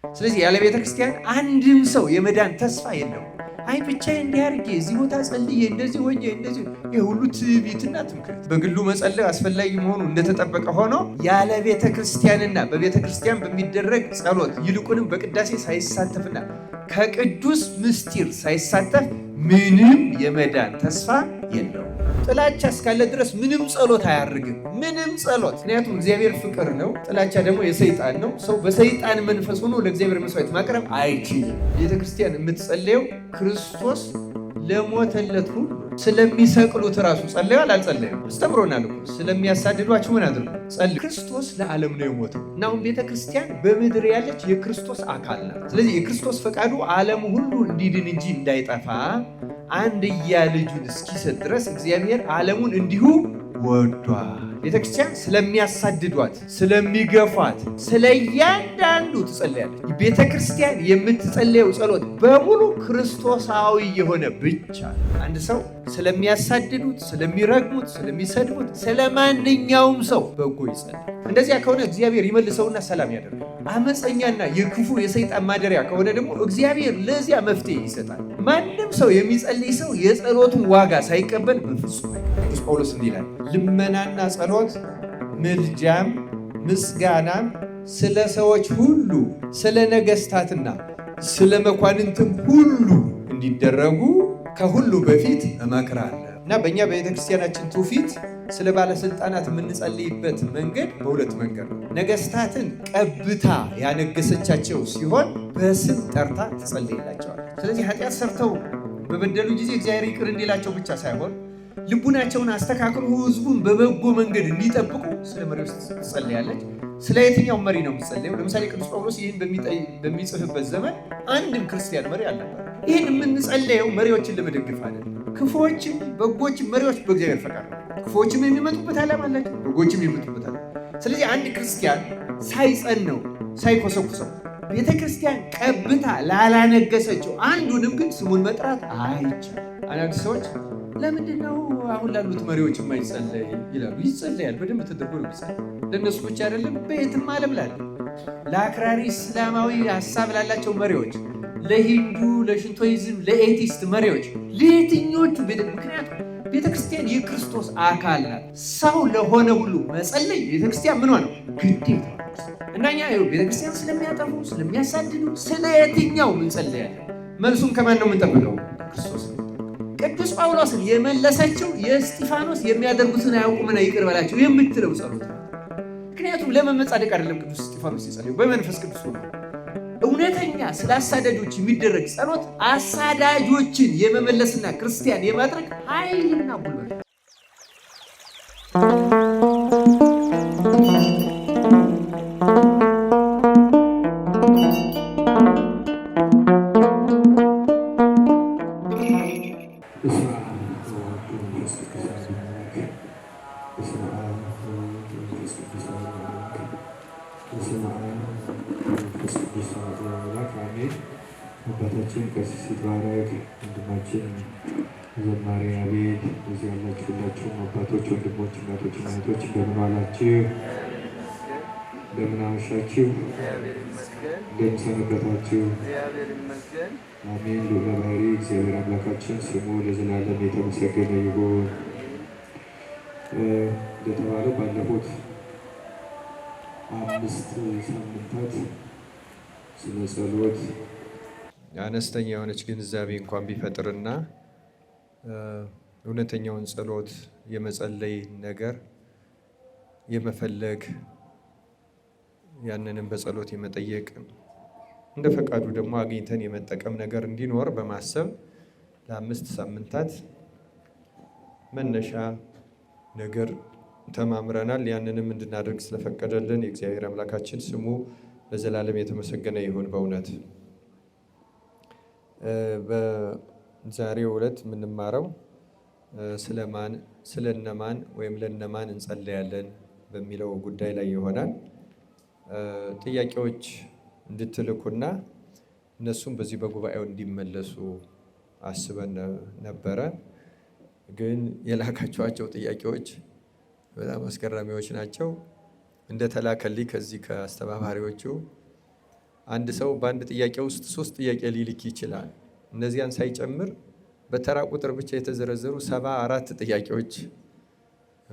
ስለዚህ ያለ ቤተ ክርስቲያን አንድም ሰው የመዳን ተስፋ የለውም። አይ ብቻዬን እንዲህ አድርጌ እዚህ ቦታ ጸልዬ እንደዚህ ሆኜ እንደዚህ የሁሉ ትዕቢትና ትምክህት። በግሉ መጸለይ አስፈላጊ መሆኑ እንደተጠበቀ ሆኖ ያለ ቤተ ክርስቲያንና በቤተ ክርስቲያን በሚደረግ ጸሎት ይልቁንም በቅዳሴ ሳይሳተፍና ከቅዱስ ምስጢር ሳይሳተፍ ምንም የመዳን ተስፋ የለውም። ጥላቻ እስካለ ድረስ ምንም ጸሎት አያርግም። ምንም ጸሎት። ምክንያቱም እግዚአብሔር ፍቅር ነው፣ ጥላቻ ደግሞ የሰይጣን ነው። ሰው በሰይጣን መንፈስ ሆኖ ለእግዚአብሔር መስዋዕት ማቅረብ አይችልም። ቤተክርስቲያን የምትጸለየው ክርስቶስ ለሞተለት ሁሉ ስለሚሰቅሉት ራሱ ጸለያል አልጸለየም? አስተምሮናል እኮ ስለሚያሳድዷችሁ ምን አድርጉ ጸልዩ። ክርስቶስ ለዓለም ነው የሞተው እና አሁን ቤተክርስቲያን በምድር ያለች የክርስቶስ አካል ናት። ስለዚህ የክርስቶስ ፈቃዱ ዓለም ሁሉ እንዲድን እንጂ እንዳይጠፋ አንድያ ልጁን እስኪሰጥ ድረስ እግዚአብሔር ዓለሙን እንዲሁ ወዷል። ቤተክርስቲያን ስለሚያሳድዷት፣ ስለሚገፏት፣ ስለ እያንዳንዱ ትጸለያለች። ቤተክርስቲያን የምትጸለየው ጸሎት በሙሉ ክርስቶሳዊ የሆነ ብቻ። አንድ ሰው ስለሚያሳድዱት፣ ስለሚረግሙት፣ ስለሚሰድቡት፣ ስለ ማንኛውም ሰው በጎ ይጸልይ። እንደዚያ ከሆነ እግዚአብሔር ይመልሰውና ሰላም ያደርጋል። አመፀኛና የክፉ የሰይጣን ማደሪያ ከሆነ ደግሞ እግዚአብሔር ለዚያ መፍትሄ ይሰጣል። ማንም ሰው የሚጸልይ ሰው የጸሎቱን ዋጋ ሳይቀበል በፍጹም ቅዱስ ጳውሎስ እንዲህ ይላል፣ ልመናና ጸሎት ምልጃም ምስጋናም ስለ ሰዎች ሁሉ ስለ ነገሥታትና ስለ መኳንንትም ሁሉ እንዲደረጉ ከሁሉ በፊት እመክራለሁ። እና በእኛ በቤተክርስቲያናችን ትውፊት ስለ ባለስልጣናት የምንጸልይበት መንገድ በሁለት መንገድ ነው። ነገሥታትን ቀብታ ያነገሰቻቸው ሲሆን በስም ጠርታ ትጸልይላቸዋል። ስለዚህ ኃጢአት ሰርተው በበደሉ ጊዜ እግዚአብሔር ይቅር እንዲላቸው ብቻ ሳይሆን ልቡናቸውን አስተካክሎ ሕዝቡን በበጎ መንገድ እንዲጠብቁ ስለ መሪዎች ትጸልያለች። ስለ የትኛው መሪ ነው የምትጸልየው? ለምሳሌ ቅዱስ ጳውሎስ ይህን በሚጽፍበት ዘመን አንድም ክርስቲያን መሪ አልነበረ። ይህን የምንጸልየው መሪዎችን ለመደገፍ አይደለም። ክፉዎችም በጎችም መሪዎች በእግዚአብሔር ፈቃድ ነው። ክፉዎችም የሚመጡበት ዓላማ አላቸው፣ በጎችም የሚመጡበት ዓላማ። ስለዚህ አንድ ክርስቲያን ሳይጸነው ሳይኮሰኩሰው ቤተ ክርስቲያን ቀብታ ላላነገሰችው አንዱንም ግን ስሙን መጥራት አይቻልም። አንዳንድ ሰዎች ለምንድን ነው አሁን ላሉት መሪዎች የማይጸለይ ይላሉ። ይጸለያል፣ በደንብ ተደርጎ ነው ይጸለያል። ለእነሱ ብቻ አይደለም፣ በየትም ዓለም ላለ ለአክራሪ እስላማዊ ሀሳብ ላላቸው መሪዎች፣ ለሂንዱ፣ ለሽንቶይዝም፣ ለኤቲስት መሪዎች፣ ለየትኞቹ ምክንያቱም ቤተክርስቲያን የክርስቶስ አካል ናት። ሰው ለሆነ ሁሉ መጸለይ ቤተክርስቲያን ምኗ ነው? ግዴታ። እና እኛ ቤተክርስቲያን ስለሚያጠፉ፣ ስለሚያሳድዱ፣ ስለ የትኛው እንጸለያለን? መልሱም ከማን ነው የምንጠብቀው? ክርስቶስ ነው። ቅዱስ ጳውሎስን የመለሰችው የእስጢፋኖስ የሚያደርጉትን አያውቁምና ይቅር በላቸው የምትለው ጸሎት። ምክንያቱም ለመመጻደቅ አይደለም ቅዱስ እስጢፋኖስ የጸለየው፣ በመንፈስ ቅዱስ ሆኖ። እውነተኛ ስለ አሳዳጆች የሚደረግ ጸሎት አሳዳጆችን የመመለስና ክርስቲያን የማድረግ ኃይልና ጉልበት። አባታችን ቀሲስ ይትባረክ፣ ወንድማችን ዘማሪ አቤል፣ እዚህ ያላችሁ ሁላችሁም አባቶች፣ ወንድሞች፣ እናቶች፣ እህቶች እንደምን ዋላችሁ? እንደምን አመሻችሁ? እንደምን ሰነበታችሁ? አሜን። ልዑለ ባሕርይ እግዚአብሔር አምላካችን ስሙ ለዘላለም የተመሰገነ ይሁን። እንደተባለው ባለፉት 5 ሳምንታት ስለ ጸሎት አነስተኛ የሆነች ግንዛቤ እንኳን ቢፈጥርና እውነተኛውን ጸሎት የመጸለይ ነገር የመፈለግ ያንንም በጸሎት የመጠየቅ እንደ ፈቃዱ ደግሞ አግኝተን የመጠቀም ነገር እንዲኖር በማሰብ ለ5 ሳምንታት መነሻ ነገር ተማምረናል። ያንንም እንድናደርግ ስለፈቀደልን የእግዚአብሔር አምላካችን ስሙ ለዘላለም የተመሰገነ ይሁን። በእውነት በዛሬው ዕለት የምንማረው ስለነማን ወይም ለነማን እንጸለያለን በሚለው ጉዳይ ላይ ይሆናል። ጥያቄዎች እንድትልኩና እነሱም በዚህ በጉባኤው እንዲመለሱ አስበን ነበረ። ግን የላካችኋቸው ጥያቄዎች በጣም አስገራሚዎች ናቸው። እንደተላከልኝ ከዚህ ከአስተባባሪዎቹ አንድ ሰው በአንድ ጥያቄ ውስጥ 3 ጥያቄ ሊልክ ይችላል። እነዚያን ሳይጨምር በተራ ቁጥር ብቻ የተዘረዘሩ 74 ጥያቄዎች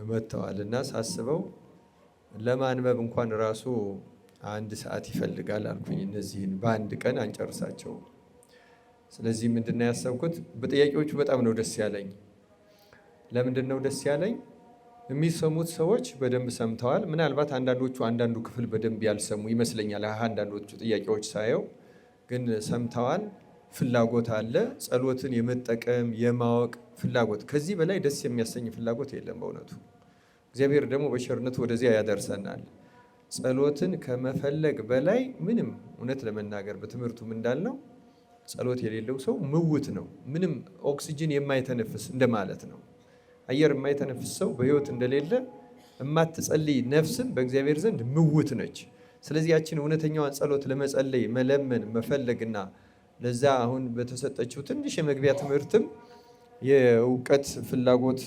መጥተዋል እና ሳስበው ለማንበብ እንኳን ራሱ 1 ሰዓት ይፈልጋል አልኩኝ። እነዚህን በአንድ ቀን አንጨርሳቸው። ስለዚህ ምንድነው ያሰብኩት? በጥያቄዎቹ በጣም ነው ደስ ያለኝ። ለምንድን ነው ደስ ያለኝ? የሚሰሙት ሰዎች በደንብ ሰምተዋል። ምናልባት አንዳንዱ ክፍል በደንብ ያልሰሙ ይመስለኛል። አንዳንዶቹ ጥያቄዎች ሳየው ግን ሰምተዋል። ፍላጎት አለ። ጸሎትን የመጠቀም የማወቅ ፍላጎት፣ ከዚህ በላይ ደስ የሚያሰኝ ፍላጎት የለም በእውነቱ። እግዚአብሔር ደግሞ በቸርነቱ ወደዚያ ያደርሰናል። ጸሎትን ከመፈለግ በላይ ምንም፣ እውነት ለመናገር በትምህርቱም እንዳልነው ጸሎት የሌለው ሰው ምውት ነው። ምንም ኦክሲጅን የማይተነፍስ እንደማለት ነው። አየር የማይተነፍስ ሰው በሕይወት እንደሌለ የማትጸልይ ነፍስም በእግዚአብሔር ዘንድ ምውት ነች። ስለዚህ ያችን እውነተኛዋን ጸሎት ለመጸለይ መለመን መፈለግና ለዛ አሁን በተሰጠችው ትንሽ የመግቢያ ትምህርትም የእውቀት ፍላጎት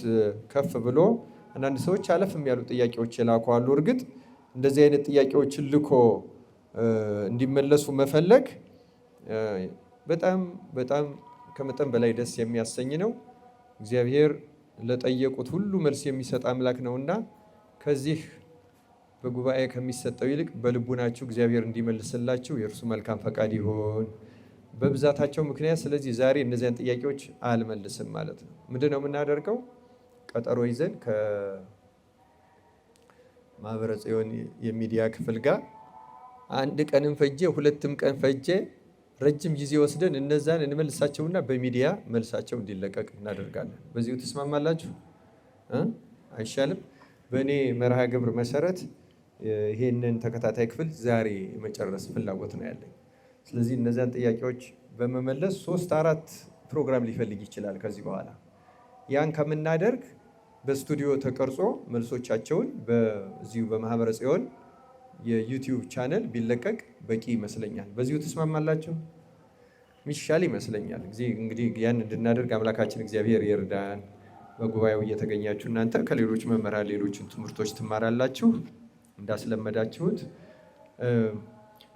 ከፍ ብሎ አንዳንድ ሰዎች አለፍም ያሉ ጥያቄዎች የላኩ አሉ። እርግጥ እንደዚህ አይነት ጥያቄዎችን ልኮ እንዲመለሱ መፈለግ በጣም በጣም ከመጠን በላይ ደስ የሚያሰኝ ነው። እግዚአብሔር ለጠየቁት ሁሉ መልስ የሚሰጥ አምላክ ነውና ከዚህ በጉባኤ ከሚሰጠው ይልቅ በልቡናችሁ እግዚአብሔር እንዲመልስላችሁ የእርሱ መልካም ፈቃድ ይሆን። በብዛታቸው ምክንያት ስለዚህ ዛሬ እነዚያን ጥያቄዎች አልመልስም ማለት ነው። ምንድን ነው የምናደርገው? ቀጠሮ ይዘን ከማህበረ ጽዮን የሚዲያ ክፍል ጋር 1 ቀንም ፈጀ 2 ቀን ፈጀ ረጅም ጊዜ ወስደን እነዛን እንመልሳቸውና በሚዲያ መልሳቸው እንዲለቀቅ እናደርጋለን። በዚሁ ተስማማላችሁ? አይሻልም? በእኔ መርሃ ግብር መሰረት ይሄንን ተከታታይ ክፍል ዛሬ መጨረስ ፍላጎት ነው ያለኝ። ስለዚህ እነዚያን ጥያቄዎች በመመለስ 3-4 ፕሮግራም ሊፈልግ ይችላል ከዚህ በኋላ። ያን ከምናደርግ በስቱዲዮ ተቀርጾ መልሶቻቸውን በዚሁ በማህበረ ጽዮን የዩቲዩብ ቻነል ቢለቀቅ በቂ ይመስለኛል። በዚሁ ተስማማላችሁ? ሚሻል ይመስለኛል። እንግዲህ ያን እንድናደርግ አምላካችን እግዚአብሔር ይርዳን። በጉባኤው እየተገኛችሁ እናንተ ከሌሎች መምህራን ሌሎችን ትምህርቶች ትማራላችሁ እንዳስለመዳችሁት።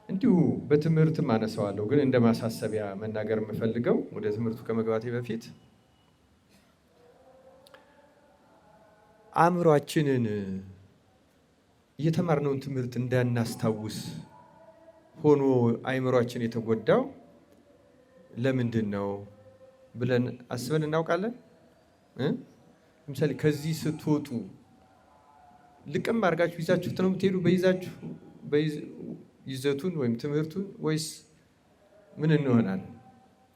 እንዲሁ በትምህርትም አነሳዋለሁ፣ ግን እንደ ማሳሰቢያ መናገር የምፈልገው ወደ ትምህርቱ ከመግባቴ በፊት አእምሯችንን የተማርነውን ትምህርት እንዳናስታውስ ሆኖ አእምሯችን የተጎዳው ለምንድን ነው ብለን አስበን እናውቃለን? ለምሳሌ ከዚህ ስትወጡ ልቅም አድርጋችሁ ይዛችሁት ነው የምትሄዱ ይዘቱን ወይም ትምህርቱን፣ ወይስ ምን እንሆናለን?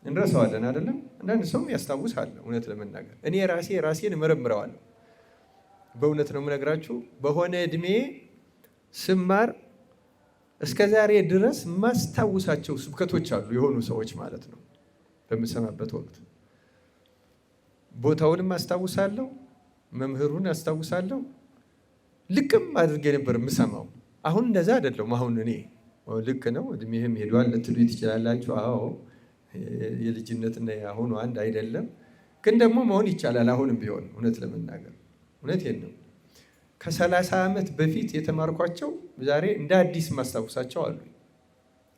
እንረሳዋለን አይደለም? አንዳንድ ሰውም ያስታውሳል። እውነት ለመናገር እኔ ራሴን እመረምረዋለሁ። በእውነት ነው የምነግራችሁ። በሆነ እድሜ ስማር እስከ ዛሬ ድረስ ማስታውሳቸው ስብከቶች አሉ፣ የሆኑ ሰዎች ማለት ነው። በምሰማበት ወቅት ቦታውንም አስታውሳለሁ፣ መምህሩን አስታውሳለሁ። ልቅም አድርጌ ነበር የምሰማው። አሁን እንደዛ አይደለም። አሁን እኔ ልክ ነው እድሜህም ሄዷል ልትሉ ትችላላችሁ። አዎ የልጅነትና የአሁኑ አንድ አይደለም፣ ግን ደግሞ መሆን ይቻላል። አሁንም ቢሆን እውነት ለመናገር እውነቴን ነው። ከ30 ዓመት በፊት የተማርኳቸው ዛሬ እንደ አዲስ ማስታወሳቸው አሉ።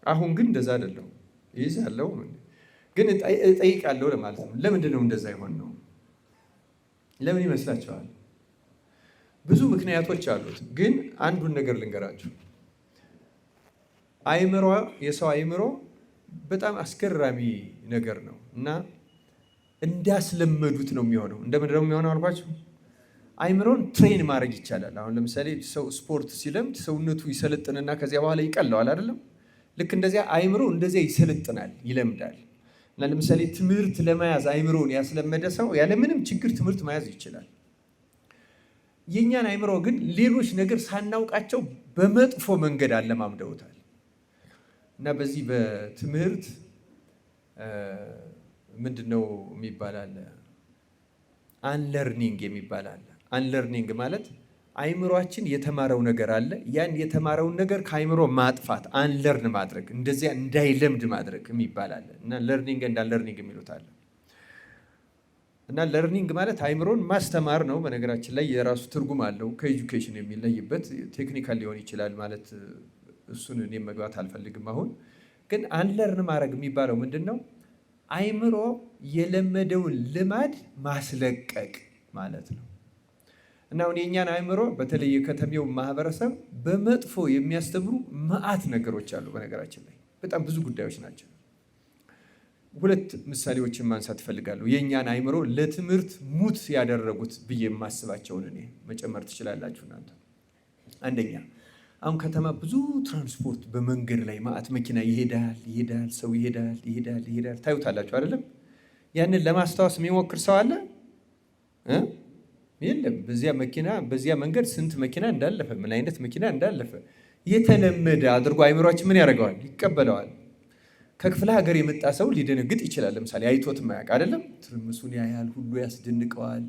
አሁን ግን እንደዛ አይደለም። ይይዛለሁ ግን እጠይቃለሁ ለማለት ነው። ለምንድን ነው እንደዛ ይሆን ነው? ለምን ይመስላችኋል? ብዙ ምክንያቶች አሉት። ግን አንዱን ነገር ልንገራችሁ። የሰው አእምሮ በጣም አስገራሚ ነገር ነው እና እንዳስለመዱት ነው የሚሆነው። እንደምንድን ነው የሚሆነው አልኳችሁ? አእምሮን ትሬን ማድረግ ይቻላል። አሁን ለምሳሌ ሰው ስፖርት ሲለምድ ሰውነቱ ይሰለጥንና ከዚያ በኋላ ይቀለዋል አይደለም? ልክ እንደዚያ አእምሮ እንደዚያ ይሰለጥናል፣ ይለምዳል። እና ለምሳሌ ትምህርት ለመያዝ አእምሮን ያስለመደ ሰው ያለምንም ችግር ትምህርት መያዝ ይችላል። የእኛን አእምሮ ግን ሌሎች ነገር ሳናውቃቸው በመጥፎ መንገድ አለማምደውታል። እና በዚህ በትምህርት ምንድነው የሚባል አለ? አንለርኒንግ የሚባል አለ። አንለርኒንግ ማለት አእምሯችን የተማረው ነገር አለ። ያን የተማረውን ነገር ከአእምሮ ማጥፋት፣ አንለርን ማድረግ፣ እንደዚያ እንዳይለምድ ማድረግ የሚባል አለ። እና ለርኒንግ እንደ አንለርኒንግ የሚሉት አለ። እና ለርኒንግ ማለት አእምሮን ማስተማር ነው። በነገራችን ላይ የራሱ ትርጉም አለው። ከኤጁኬሽን የሚለይበት ቴክኒካል ሊሆን ይችላል ማለት እሱን እኔ መግባት አልፈልግም አሁን። ግን አንለርን ማድረግ የሚባለው ምንድን ነው? አይምሮ የለመደውን ልማድ ማስለቀቅ ማለት ነው። እና አሁን የእኛን አይምሮ በተለይ የከተሜው ማህበረሰብ በመጥፎ የሚያስተምሩ መዓት ነገሮች አሉ። በነገራችን ላይ በጣም ብዙ ጉዳዮች ናቸው። 2 ምሳሌዎችን ማንሳት እፈልጋለሁ። የእኛን አይምሮ ለትምህርት ሙት ያደረጉት ብዬ የማስባቸውን እኔ መጨመር ትችላላችሁ እናንተ። አንደኛ፣ አሁን ከተማ ብዙ ትራንስፖርት በመንገድ ላይ መዓት መኪና ይሄዳል፣ ሰው ይሄዳል። ታዩታላችሁ አይደለም? ያንን ለማስታወስ የሚሞክር ሰው አለ? የለም። በዚያ መንገድ ስንት መኪና እንዳለፈ፣ ምን አይነት መኪና እንዳለፈ የተለመደ አድርጎ አይምሯችን ምን ያደርገዋል? ይቀበለዋል። ከክፍለ ሀገር የመጣ ሰው ሊደነግጥ ይችላል። ለምሳሌ አይቶት ማያውቅ አይደለም? ትርምሱን ያያል፣ ሁሉ ያስደንቀዋል፣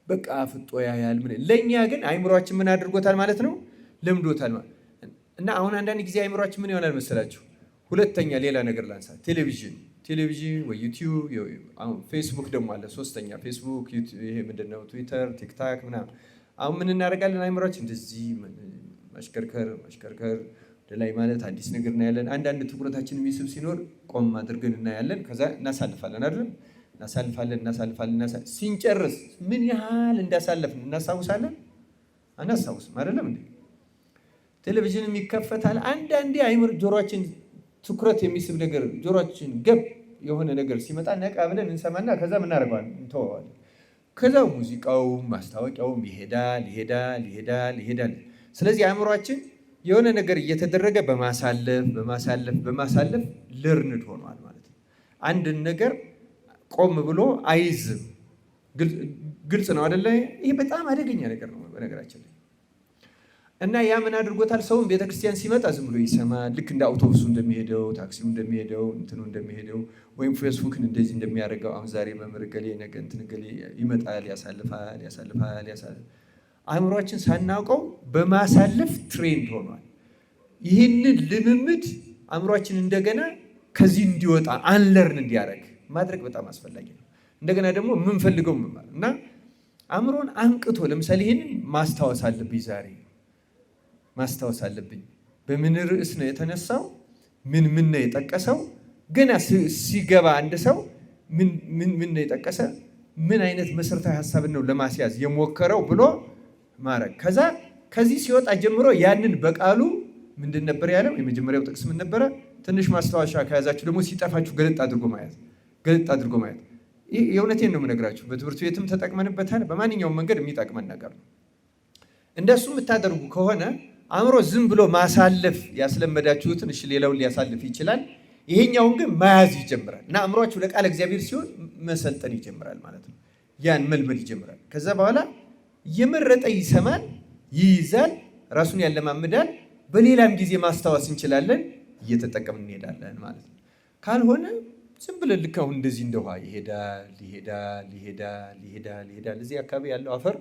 በቃ ፍጦ ያያል። ለእኛ ግን አይምሯችን ምን አድርጎታል ማለት ነው? ለምዶታል። እና አሁን አንዳንድ ጊዜ አይምሯችን ምን ይሆናል መሰላችሁ? ሁለተኛ ሌላ ነገር ላንሳ። ቴሌቪዥን ወይ ዩቲዩብ፣ ፌስቡክ ደግሞ አለ። 3ኛ ፌስቡክ፣ ይሄ ምንድነው? ትዊተር፣ ቲክታክ ምናምን። አሁን ምን እናደርጋለን? አይምሯችን እንደዚህ መሽከርከር ላይ ማለት አዲስ ነገር እናያለን። አንዳንድ ትኩረታችን የሚስብ ሲኖር ቆም አድርገን እናያለን። ከዛ እናሳልፋለን አይደለም? እናሳልፋለን። ሲንጨርስ ምን ያህል እንዳሳለፍን እናስታውሳለን? አናስታውስም አይደለም እንዴ? ቴሌቪዥንም ይከፈታል። አንዳንዴ አይምሮ ጆሮአችን ትኩረት የሚስብ ነገር ጆሮአችን ገብ የሆነ ነገር ሲመጣ ነቃ ብለን እንሰማና ከዛ ምን እናደርገዋለን? እንተወዋለን። ከዛ ሙዚቃውም ማስታወቂያውም ይሄዳል። ስለዚህ አእምሯችን የሆነ ነገር እየተደረገ በማሳለፍ ልርንድ ሆኗል ማለት ነው። አንድን ነገር ቆም ብሎ አይዝም። ግልጽ ነው አይደለ? ይሄ በጣም አደገኛ ነገር ነው በነገራችን ላይ። እና ያ ምን አድርጎታል? ሰውን ቤተክርስቲያን ሲመጣ ዝም ብሎ ይሰማል። ልክ እንደ አውቶቡሱ እንደሚሄደው፣ ታክሲው እንደሚሄደው፣ እንትኑ እንደሚሄደው፣ ወይም ፌስቡክን እንደዚህ እንደሚያደርገው። አሁን ዛሬ መምህር ገሌ ነገ እንትን ገሌ ይመጣል፣ ያሳልፋል። አእምሯችን ሳናውቀው በማሳለፍ ትሬንድ ሆኗል። ይህንን ልምምድ አእምሯችን እንደገና ከዚህ እንዲወጣ አንለርን እንዲያደርግ ማድረግ በጣም አስፈላጊ ነው። እንደገና ደግሞ የምንፈልገው መማር እና አእምሮን አንቅቶ ለምሳሌ ይህንን ማስታወስ አለብኝ። በምን ርዕስ ነው የተነሳው? ምን ነው የጠቀሰው? ገና ሲገባ አንድ ሰው ምን ነው የጠቀሰ? ምን አይነት መሰረታዊ ሀሳብን ነው ለማስያዝ የሞከረው ብሎ ማረግ። ከዚህ ሲወጣ ጀምሮ ያንን በቃሉ ምንድን ነበር ያለው? የመጀመሪያው ጥቅስ ምን ነበረ? ትንሽ ማስታወሻ ከያዛችሁ ደግሞ ሲጠፋችሁ ገለጥ አድርጎ ማየት። ይህ የእውነቴን ነው የምነግራችሁ። በትምህርት ቤትም ተጠቅመንበታል። በማንኛውም መንገድ የሚጠቅመን ነገር ነው። እንደሱ የምታደርጉ ከሆነ አእምሮ ዝም ብሎ ማሳለፍ ያስለመዳችሁትን ሌላውን ሊያሳልፍ ይችላል። ይሄኛውን ግን መያዝ ይጀምራል እና አእምሯችሁ ለቃለ እግዚአብሔር ሲሆን መሰልጠን ይጀምራል ማለት ነው። ያን መልመድ ይጀምራል። ከዛ በኋላ የመረጠ ይሰማል፣ ይይዛል፣ ራሱን ያለማምዳል። በሌላም ጊዜ ማስታወስ እንችላለን፣ እየተጠቀምን እንሄዳለን ማለት ነው። ካልሆነ ዝም ብለን ልክ አሁን እንደዚህ እንደ ውሃ ይሄዳል። እዚህ አካባቢ ያለው አፈር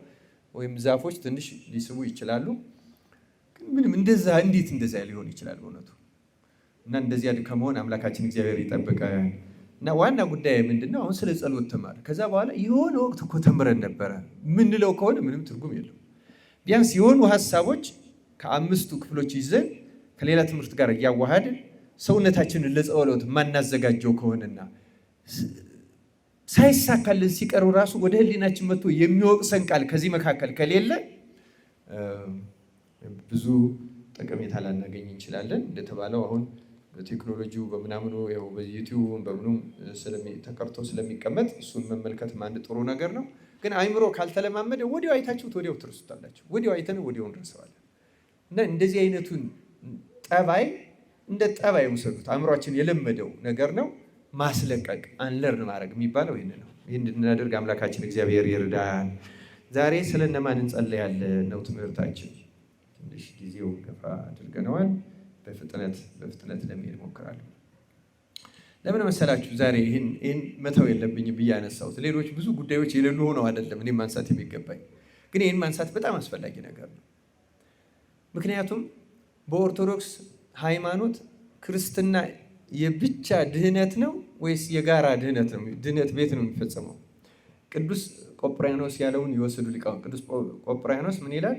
ወይም ዛፎች ትንሽ ሊስቡ ይችላሉ፣ ግን ምንም እንዴት እንደዛ ሊሆን ይችላል በእውነቱ? እና እንደዚህ ከመሆን አምላካችን እግዚአብሔር ይጠብቀን። እና ዋና ጉዳይ ምንድነው? አሁን ስለ ጸሎት ተማር። ከዛ በኋላ የሆነ ወቅት እኮ ተምረን ነበረ ምንለው ከሆነ ምንም ትርጉም የለው። ቢያንስ የሆኑ ሀሳቦች ከ5ቱ ክፍሎች ይዘን ከሌላ ትምህርት ጋር እያዋሃድን ሰውነታችንን ለጸሎት ማናዘጋጀው ከሆነና ሳይሳካልን ሲቀርቡ ራሱ ወደ ህሊናችን መጥቶ የሚወቅሰን ቃል ከዚህ መካከል ከሌለ ብዙ ጠቀሜታ ላናገኝ እንችላለን። እንደተባለው አሁን በቴክኖሎጂው በምናምኑ በዩቲዩብ በምኑም ተቀርቶ ስለሚቀመጥ እሱን መመልከት አንድ ጥሩ ነገር ነው። ግን አይምሮ ካልተለማመደ ወዲያው አይታችሁት ወዲያው ትረሱታላችሁ። ወዲያው አይተን ወዲያው እንረሳዋለን። እና እንደዚህ አይነቱን ጠባይ እንደ ጠባይ ውሰዱት። አእምሯችን የለመደው ነገር ነው። ማስለቀቅ አንለርን ማድረግ የሚባለው ይህን ነው። ይህን እንድናደርግ አምላካችን እግዚአብሔር ይርዳን። ዛሬ ስለነማን እንጸለያለን ነው ትምህርታችን። ትንሽ ጊዜው ገፋ አድርገነዋል። በፍጥነት ለመሄድ እሞክራለሁ። ለምን መሰላችሁ? ዛሬ ይህን መተው የለብኝም ብዬ ያነሳሁት። ሌሎች ብዙ ጉዳዮች የሌሉ ሆነው አይደለም እኔም ማንሳት የሚገባኝ፣ ግን ይህን ማንሳት በጣም አስፈላጊ ነገር ነው። ምክንያቱም በኦርቶዶክስ ሃይማኖት ክርስትና የብቻ ድህነት ነው ወይስ የጋራ ድህነት ነው? ድህነት ቤት ነው የሚፈጸመው። ቅዱስ ቆጵርያኖስ ያለውን ይወስዱ ሊቃውንት። ቅዱስ ቆጵርያኖስ ምን ይላል?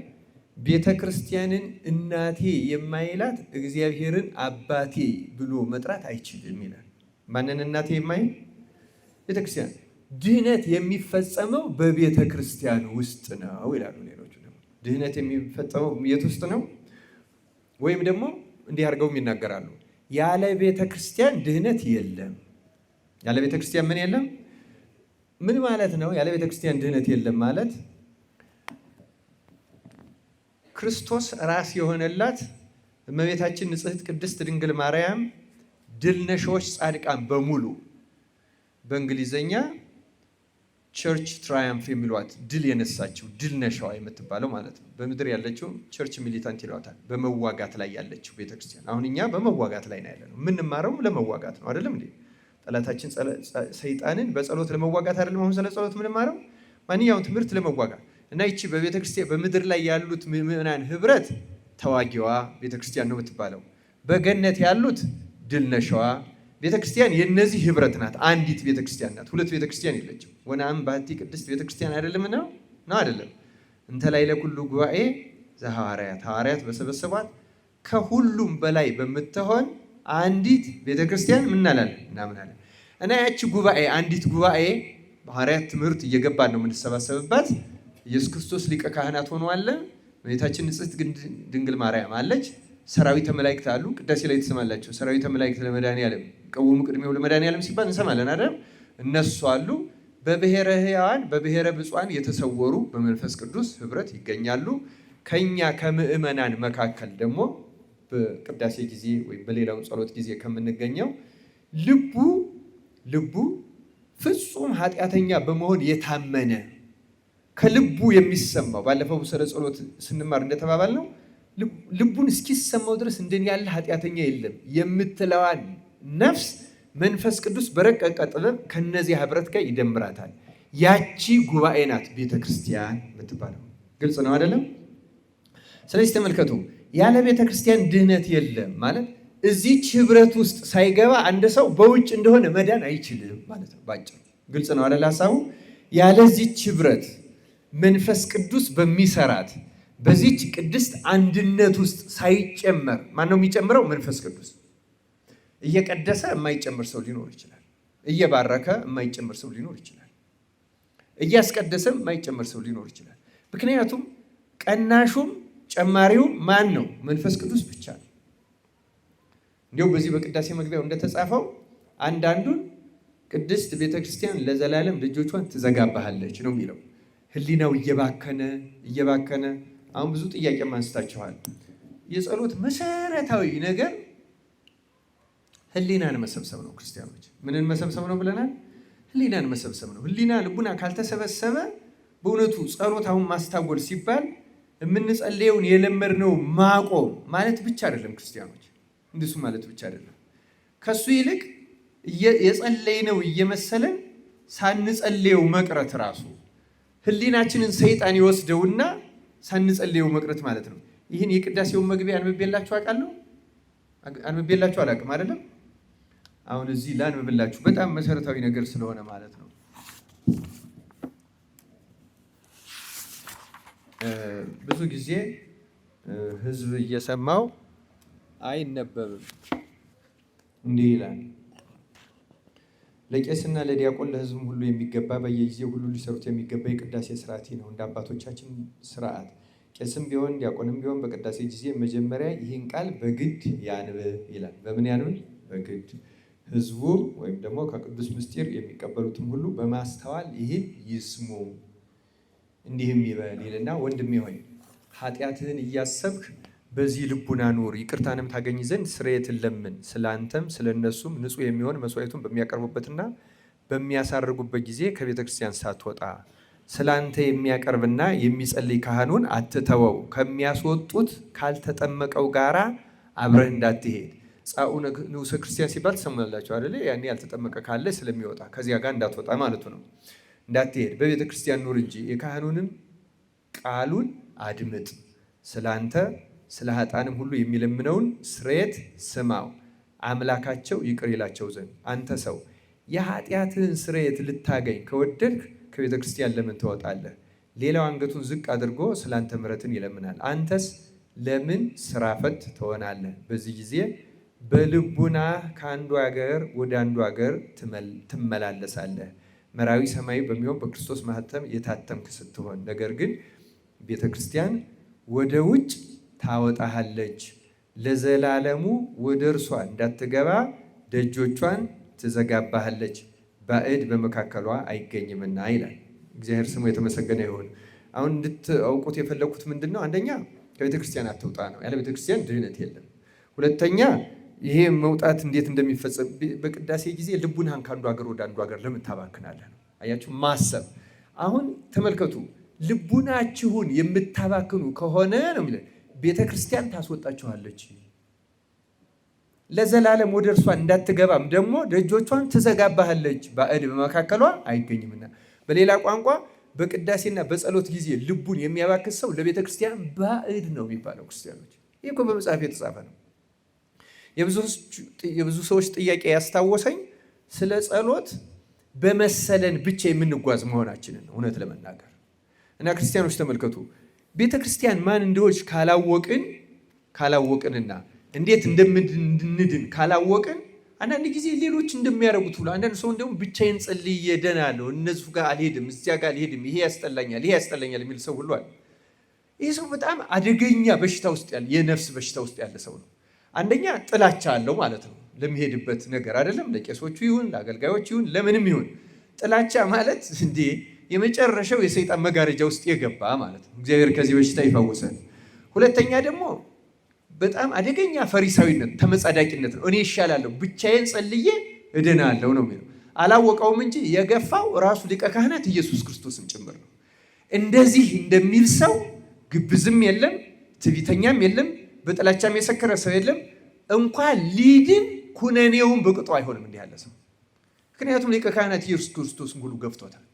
ቤተ ክርስቲያንን እናቴ የማይላት እግዚአብሔርን አባቴ ብሎ መጥራት አይችልም ይላል። ማንን እናቴ የማይል? ቤተ ክርስቲያን። ድህነት የሚፈጸመው በቤተ ክርስቲያን ውስጥ ነው ይላሉ ሌሎቹ። ደግሞ ድህነት የሚፈጸመው የት ውስጥ ነው? ወይም ደግሞ እንዲህ አድርገውም ይናገራሉ፣ ያለ ቤተ ክርስቲያን ድህነት የለም። ያለ ቤተ ክርስቲያን ምን የለም? ምን ማለት ነው? ያለ ቤተ ክርስቲያን ድህነት የለም ማለት ክርስቶስ ራስ የሆነላት እመቤታችን ንጽሕት ቅድስት ድንግል ማርያም ድል ነሾች ጻድቃን በሙሉ በእንግሊዘኛ ቸርች ትራያምፍ የሚሏት ድል የነሳችው ድል ነሻዋ የምትባለው ማለት ነው። በምድር ያለችው ቸርች ሚሊታንት ይሏታል። በመዋጋት ላይ ያለችው ቤተክርስቲያን። አሁን እኛ በመዋጋት ላይ ነው ያለነው። የምንማረው ለመዋጋት ነው አይደለም እንዴ? ጠላታችን ሰይጣንን በጸሎት ለመዋጋት አይደለም። አሁን ስለ ጸሎት የምንማረው ማንኛውም ትምህርት ለመዋጋት እና ይቺ በቤተክርስቲያን በምድር ላይ ያሉት ምዕመናን ህብረት ተዋጊዋ ቤተክርስቲያን ነው የምትባለው። በገነት ያሉት ድል ነሻዋ ቤተክርስቲያን የነዚህ ህብረት ናት። አንዲት ቤተክርስቲያን ናት። ሁለት ቤተክርስቲያን የለችም። ወናም ባቲ ቅድስት ቤተክርስቲያን አይደለም ነው አይደለም። እንተ ላይ ለኩሉ ጉባኤ ዘሐዋርያት ሐዋርያት በሰበሰቧት ከሁሉም በላይ በምትሆን አንዲት ቤተክርስቲያን ምናላለን እናምናለን። እና ያቺ ጉባኤ አንዲት ጉባኤ በሐዋርያት ትምህርት እየገባን ነው የምንሰባሰብባት። ኢየሱስ ክርስቶስ ሊቀ ካህናት ሆኖ አለ። እመቤታችን ንጽሕት ድንግል ማርያም አለች። ሰራዊተ መላእክት አሉ። ቅዳሴ ላይ ትሰማላችሁ። ሰራዊተ መላእክት ለመድኃኒዓለም ቀውሙ ቅድሜው ለመድኃኒዓለም ሲባል እንሰማለን አይደል? እነሱ አሉ። በብሔረ ሕያዋን በብሔረ ብፁዓን የተሰወሩ በመንፈስ ቅዱስ ህብረት ይገኛሉ። ከኛ ከምዕመናን መካከል ደግሞ በቅዳሴ ጊዜ ወይም በሌላው ጸሎት ጊዜ ከምንገኘው ልቡ ፍጹም ኃጢአተኛ በመሆን የታመነ ከልቡ የሚሰማው ባለፈው ስለ ጸሎት ስንማር እንደተባባል ነው ልቡን እስኪሰማው ድረስ እንደኔ ያለ ኃጢአተኛ የለም የምትለዋን ነፍስ መንፈስ ቅዱስ በረቀቀ ጥበብ ከነዚህ ህብረት ጋር ይደምራታል። ያቺ ጉባኤ ናት ቤተክርስቲያን የምትባለው። ግልጽ ነው አይደለም? ስለዚህ ተመልከቱ፣ ያለ ቤተክርስቲያን ድህነት የለም ማለት እዚች ህብረት ውስጥ ሳይገባ አንድ ሰው በውጭ እንደሆነ መዳን አይችልም ማለት ነው ባጭሩ። ግልጽ ነው አይደል ሐሳቡ? ያለዚች ህብረት መንፈስ ቅዱስ በሚሰራት በዚች ቅድስት አንድነት ውስጥ ሳይጨመር ማን ነው የሚጨምረው? መንፈስ ቅዱስ። እየቀደሰ የማይጨምር ሰው ሊኖር ይችላል። እየባረከ የማይጨምር ሰው ሊኖር ይችላል። እያስቀደሰ የማይጨምር ሰው ሊኖር ይችላል። ምክንያቱም ቀናሹም ጨማሪውም ማን ነው? መንፈስ ቅዱስ ብቻ ነው። እንዲሁም በዚህ በቅዳሴ መግቢያው እንደተጻፈው አንዳንዱን ቅድስት ቤተክርስቲያን ለዘላለም ደጆቿን ትዘጋባሃለች ነው የሚለው። ህሊናው እየባከነ አሁን ብዙ ጥያቄ አንስታችኋል። የጸሎት መሰረታዊ ነገር ህሊናን መሰብሰብ ነው። ክርስቲያኖች ምንን መሰብሰብ ነው ብለናል? ህሊናን መሰብሰብ ነው። ህሊና ልቡና ካልተሰበሰበ በእውነቱ ጸሎት አሁን ማስታወል ሲባል የምንጸልየውን የለመድነው ማቆም ማለት ብቻ አይደለም። ክርስቲያኖች እንደሱ ማለት ብቻ አይደለም። ከሱ ይልቅ የጸለይነው እየመሰለን ሳንጸልየው መቅረት ራሱ ህሊናችንን ሰይጣን ይወስደውና ሳንጸልየው መቅረት ማለት ነው። ይህን የቅዳሴውን መግቢያ አንብቤላችሁ አውቃለሁ? አንብቤላችሁ አላውቅም አይደለም? አሁን እዚህ ላንብብላችሁ በጣም መሰረታዊ ነገር ስለሆነ ማለት ነው። ብዙ ጊዜ ህዝብ እየሰማው አይነበብም። እንዲህ ይላል፣ ለቄስና ለዲያቆን ለህዝብም ሁሉ የሚገባ በየጊዜው ሁሉ ሊሰሩት የሚገባ የቅዳሴ ስርዓት ነው። እንደ አባቶቻችን ስርዓት ቄስም ቢሆን ዲያቆንም ቢሆን በቅዳሴ ጊዜ መጀመሪያ ይህን ቃል በግድ ያንብብ ይላል። በምን ያንብብ? በግድ። ህዝቡ ወይም ደግሞ ከቅዱስ ምስጢር የሚቀበሉትም ሁሉ በማስተዋል ይህን ይስሙ። እንዲህም ይበል ይልና፣ ወንድሜ ሆይ ኃጢአትህን እያሰብክ በዚህ ልቡና ኑር፣ ይቅርታንም ታገኝ ዘንድ ስርየትን ለምን። ስለ አንተም ስለ እነሱም ንጹሕ የሚሆን መስዋዕቱን በሚያቀርቡበትና በሚያሳርጉበት ጊዜ ከቤተ ክርስቲያን ሳትወጣ ስለ አንተ የሚያቀርብና የሚጸልይ ካህኑን አትተወው። ከሚያስወጡት ካልተጠመቀው ጋራ አብረህ እንዳትሄድ። ጻኡ ንዑሰ ክርስቲያን ሲባል ትሰሙናላችሁ አይደለ? ያኔ ያልተጠመቀ ካለ ስለሚወጣ ከዚያ ጋር እንዳትወጣ ማለቱ ነው። እንዳትሄድ በቤተ ክርስቲያን ኑር እንጂ የካህኑንም ቃሉን አድምጥ። ስለ አንተ ስለ ኃጥአንም ሁሉ የሚለምነውን ስርየት ስማው፣ አምላካቸው ይቅር ይላቸው ዘንድ። አንተ ሰው የኃጢአትህን ስርየት ልታገኝ ከወደድክ ከቤተ ክርስቲያን ለምን ትወጣለህ? ሌላው አንገቱን ዝቅ አድርጎ ስላንተ ምሕረትን ይለምናል። አንተስ ለምን ስራ ፈት ትሆናለህ? በዚህ ጊዜ በልቡና ከአንዱ ሀገር ወደ አንዱ ሀገር ትመላለሳለህ። መራዊ ሰማያዊ በሚሆን በክርስቶስ ማኅተም የታተምክ ስትሆን፣ ነገር ግን ቤተ ክርስቲያን ወደ ውጭ ታወጣሃለች፣ ለዘላለሙ ወደ እርሷ እንዳትገባ ደጆቿን ትዘጋባሃለች፣ ባዕድ በመካከሏ አይገኝምና ይላል። እግዚአብሔር ስሙ የተመሰገነ ይሁን። አሁን እንድታውቁት የፈለኩት ምንድን ነው? አንደኛ ከቤተ ክርስቲያን አትውጣ ነው። ያለ ቤተ ክርስቲያን ድህነት የለም። ሁለተኛ ይሄ መውጣት እንዴት እንደሚፈጸም በቅዳሴ ጊዜ ልቡናህን ከአንዱ ሀገር ወደ አንዱ ሀገር ለምን ታባክናለህ ነው። አያችሁ፣ ማሰብ። አሁን ተመልከቱ፣ ልቡናችሁን የምታባክኑ ከሆነ ነው የሚለው ቤተ ክርስቲያን ታስወጣችኋለች፣ ለዘላለም ወደ እርሷ እንዳትገባም ደግሞ ደጆቿን ትዘጋባሃለች፣ ባዕድ በመካከሏ አይገኝምና። በሌላ ቋንቋ በቅዳሴና በጸሎት ጊዜ ልቡን የሚያባክን ሰው ለቤተ ክርስቲያን ባዕድ ነው የሚባለው። ክርስቲያኖች፣ ይህ እኮ በመጽሐፍ የተጻፈ ነው። የብዙ ሰዎች ጥያቄ ያስታወሰኝ ስለ ጸሎት በመሰለን ብቻ የምንጓዝ መሆናችንን ነው እውነት ለመናገር እና ክርስቲያኖች ተመልከቱ፣ ቤተ ክርስቲያን ማን እንደሆነች ካላወቅንና እንዴት እንደምንድን ካላወቅን አንዳንድ ጊዜ ሌሎች እንደሚያደርጉት ሁሉ አንዳንድ ሰው እንደውም ብቻዬን ጸልዬ እድናለሁ፣ እነሱ ጋር አልሄድም፣ እዚያ ጋር አልሄድም፣ ይሄ ያስጠላኛል የሚል ሰው ሁሉ አለ። ይህ ሰው በጣም አደገኛ በሽታ ውስጥ ያለ የነፍስ በሽታ ውስጥ ያለ ሰው ነው። አንደኛ ጥላቻ አለው ማለት ነው ለሚሄድበት ነገር፣ አይደለም ለቄሶቹ ይሁን ለአገልጋዮች ይሁን ለምንም ይሁን። ጥላቻ ማለት እንዴ የመጨረሻው የሰይጣን መጋረጃ ውስጥ የገባ ማለት ነው። እግዚአብሔር ከዚህ በሽታ ይፈውሰን። ሁለተኛ ደግሞ በጣም አደገኛ ፈሪሳዊነት፣ ተመጻዳቂነት ነው። እኔ ይሻላለሁ ብቻዬን ጸልዬ እድናለሁ ነው የሚለው። አላወቀውም እንጂ የገፋው ራሱ ሊቀ ካህናት ኢየሱስ ክርስቶስም ጭምር ነው። እንደዚህ እንደሚል ሰው ግብዝም የለም፣ ትዕቢተኛም የለም፣ በጥላቻም የሰከረ ሰው የለም። እንኳን ሊድን ኩነኔውን በቅጡ አይሆንም እንዲህ ያለ ሰው። ምክንያቱም ሊቀ ካህናት ኢየሱስ ክርስቶስን ሁሉ ገፍቶታል።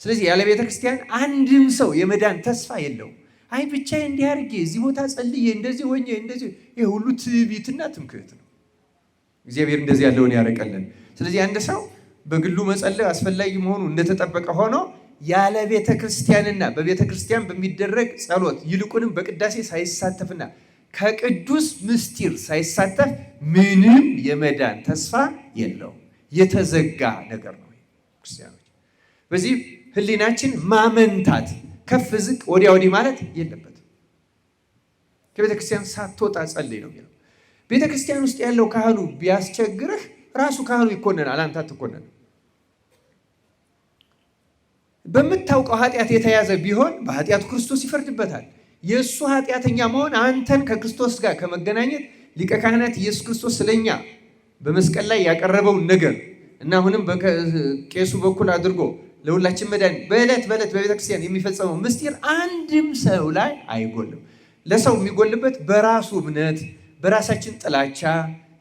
ስለዚህ ያለ ቤተ ክርስቲያን አንድም ሰው የመዳን ተስፋ የለውም። አይ ብቻዬን እንዲህ አድርጌ እዚህ ቦታ ጸልዬ እንደዚህ ሆኜ እንደዚህ፣ ይሄ ሁሉ ትዕቢትና ትምክህት ነው። እግዚአብሔር እንደዚህ ያለውን ያረቀልን። ስለዚህ አንድ ሰው በግሉ መጸለይ አስፈላጊ መሆኑ እንደተጠበቀ ሆኖ ያለ ቤተ ክርስቲያንና በቤተ ክርስቲያን በሚደረግ ጸሎት ይልቁንም በቅዳሴ ሳይሳተፍና ከቅዱስ ምስጢር ሳይሳተፍ ምንም የመዳን ተስፋ የለው። የተዘጋ ነገር ነው ክርስቲያኖች። በዚህ ህሊናችን ማመንታት፣ ከፍ ዝቅ፣ ወዲያ ወዲህ ማለት የለበትም። ከቤተ ክርስቲያን ሳትወጣ ጸልይ ነው የሚለው። ቤተ ክርስቲያን ውስጥ ያለው ካህኑ ቢያስቸግርህ ራሱ ካህኑ ይኮነናል፣ አንተ አትኮነን። በምታውቀው ኃጢአት የተያዘ ቢሆን በኃጢአቱ ክርስቶስ ይፈርድበታል። የእሱ ኃጢአተኛ መሆን አንተን ከክርስቶስ ጋር ከመገናኘት ሊቀ ካህናት ኢየሱስ ክርስቶስ ስለኛ በመስቀል ላይ ያቀረበውን ነገር እና አሁንም በቄሱ በኩል አድርጎ ለሁላችን መዳን በዕለት በዕለት በቤተክርስቲያን የሚፈጸመው ምስጢር አንድም ሰው ላይ አይጎልም። ለሰው የሚጎልበት በራሱ እምነት፣ በራሳችን ጥላቻ፣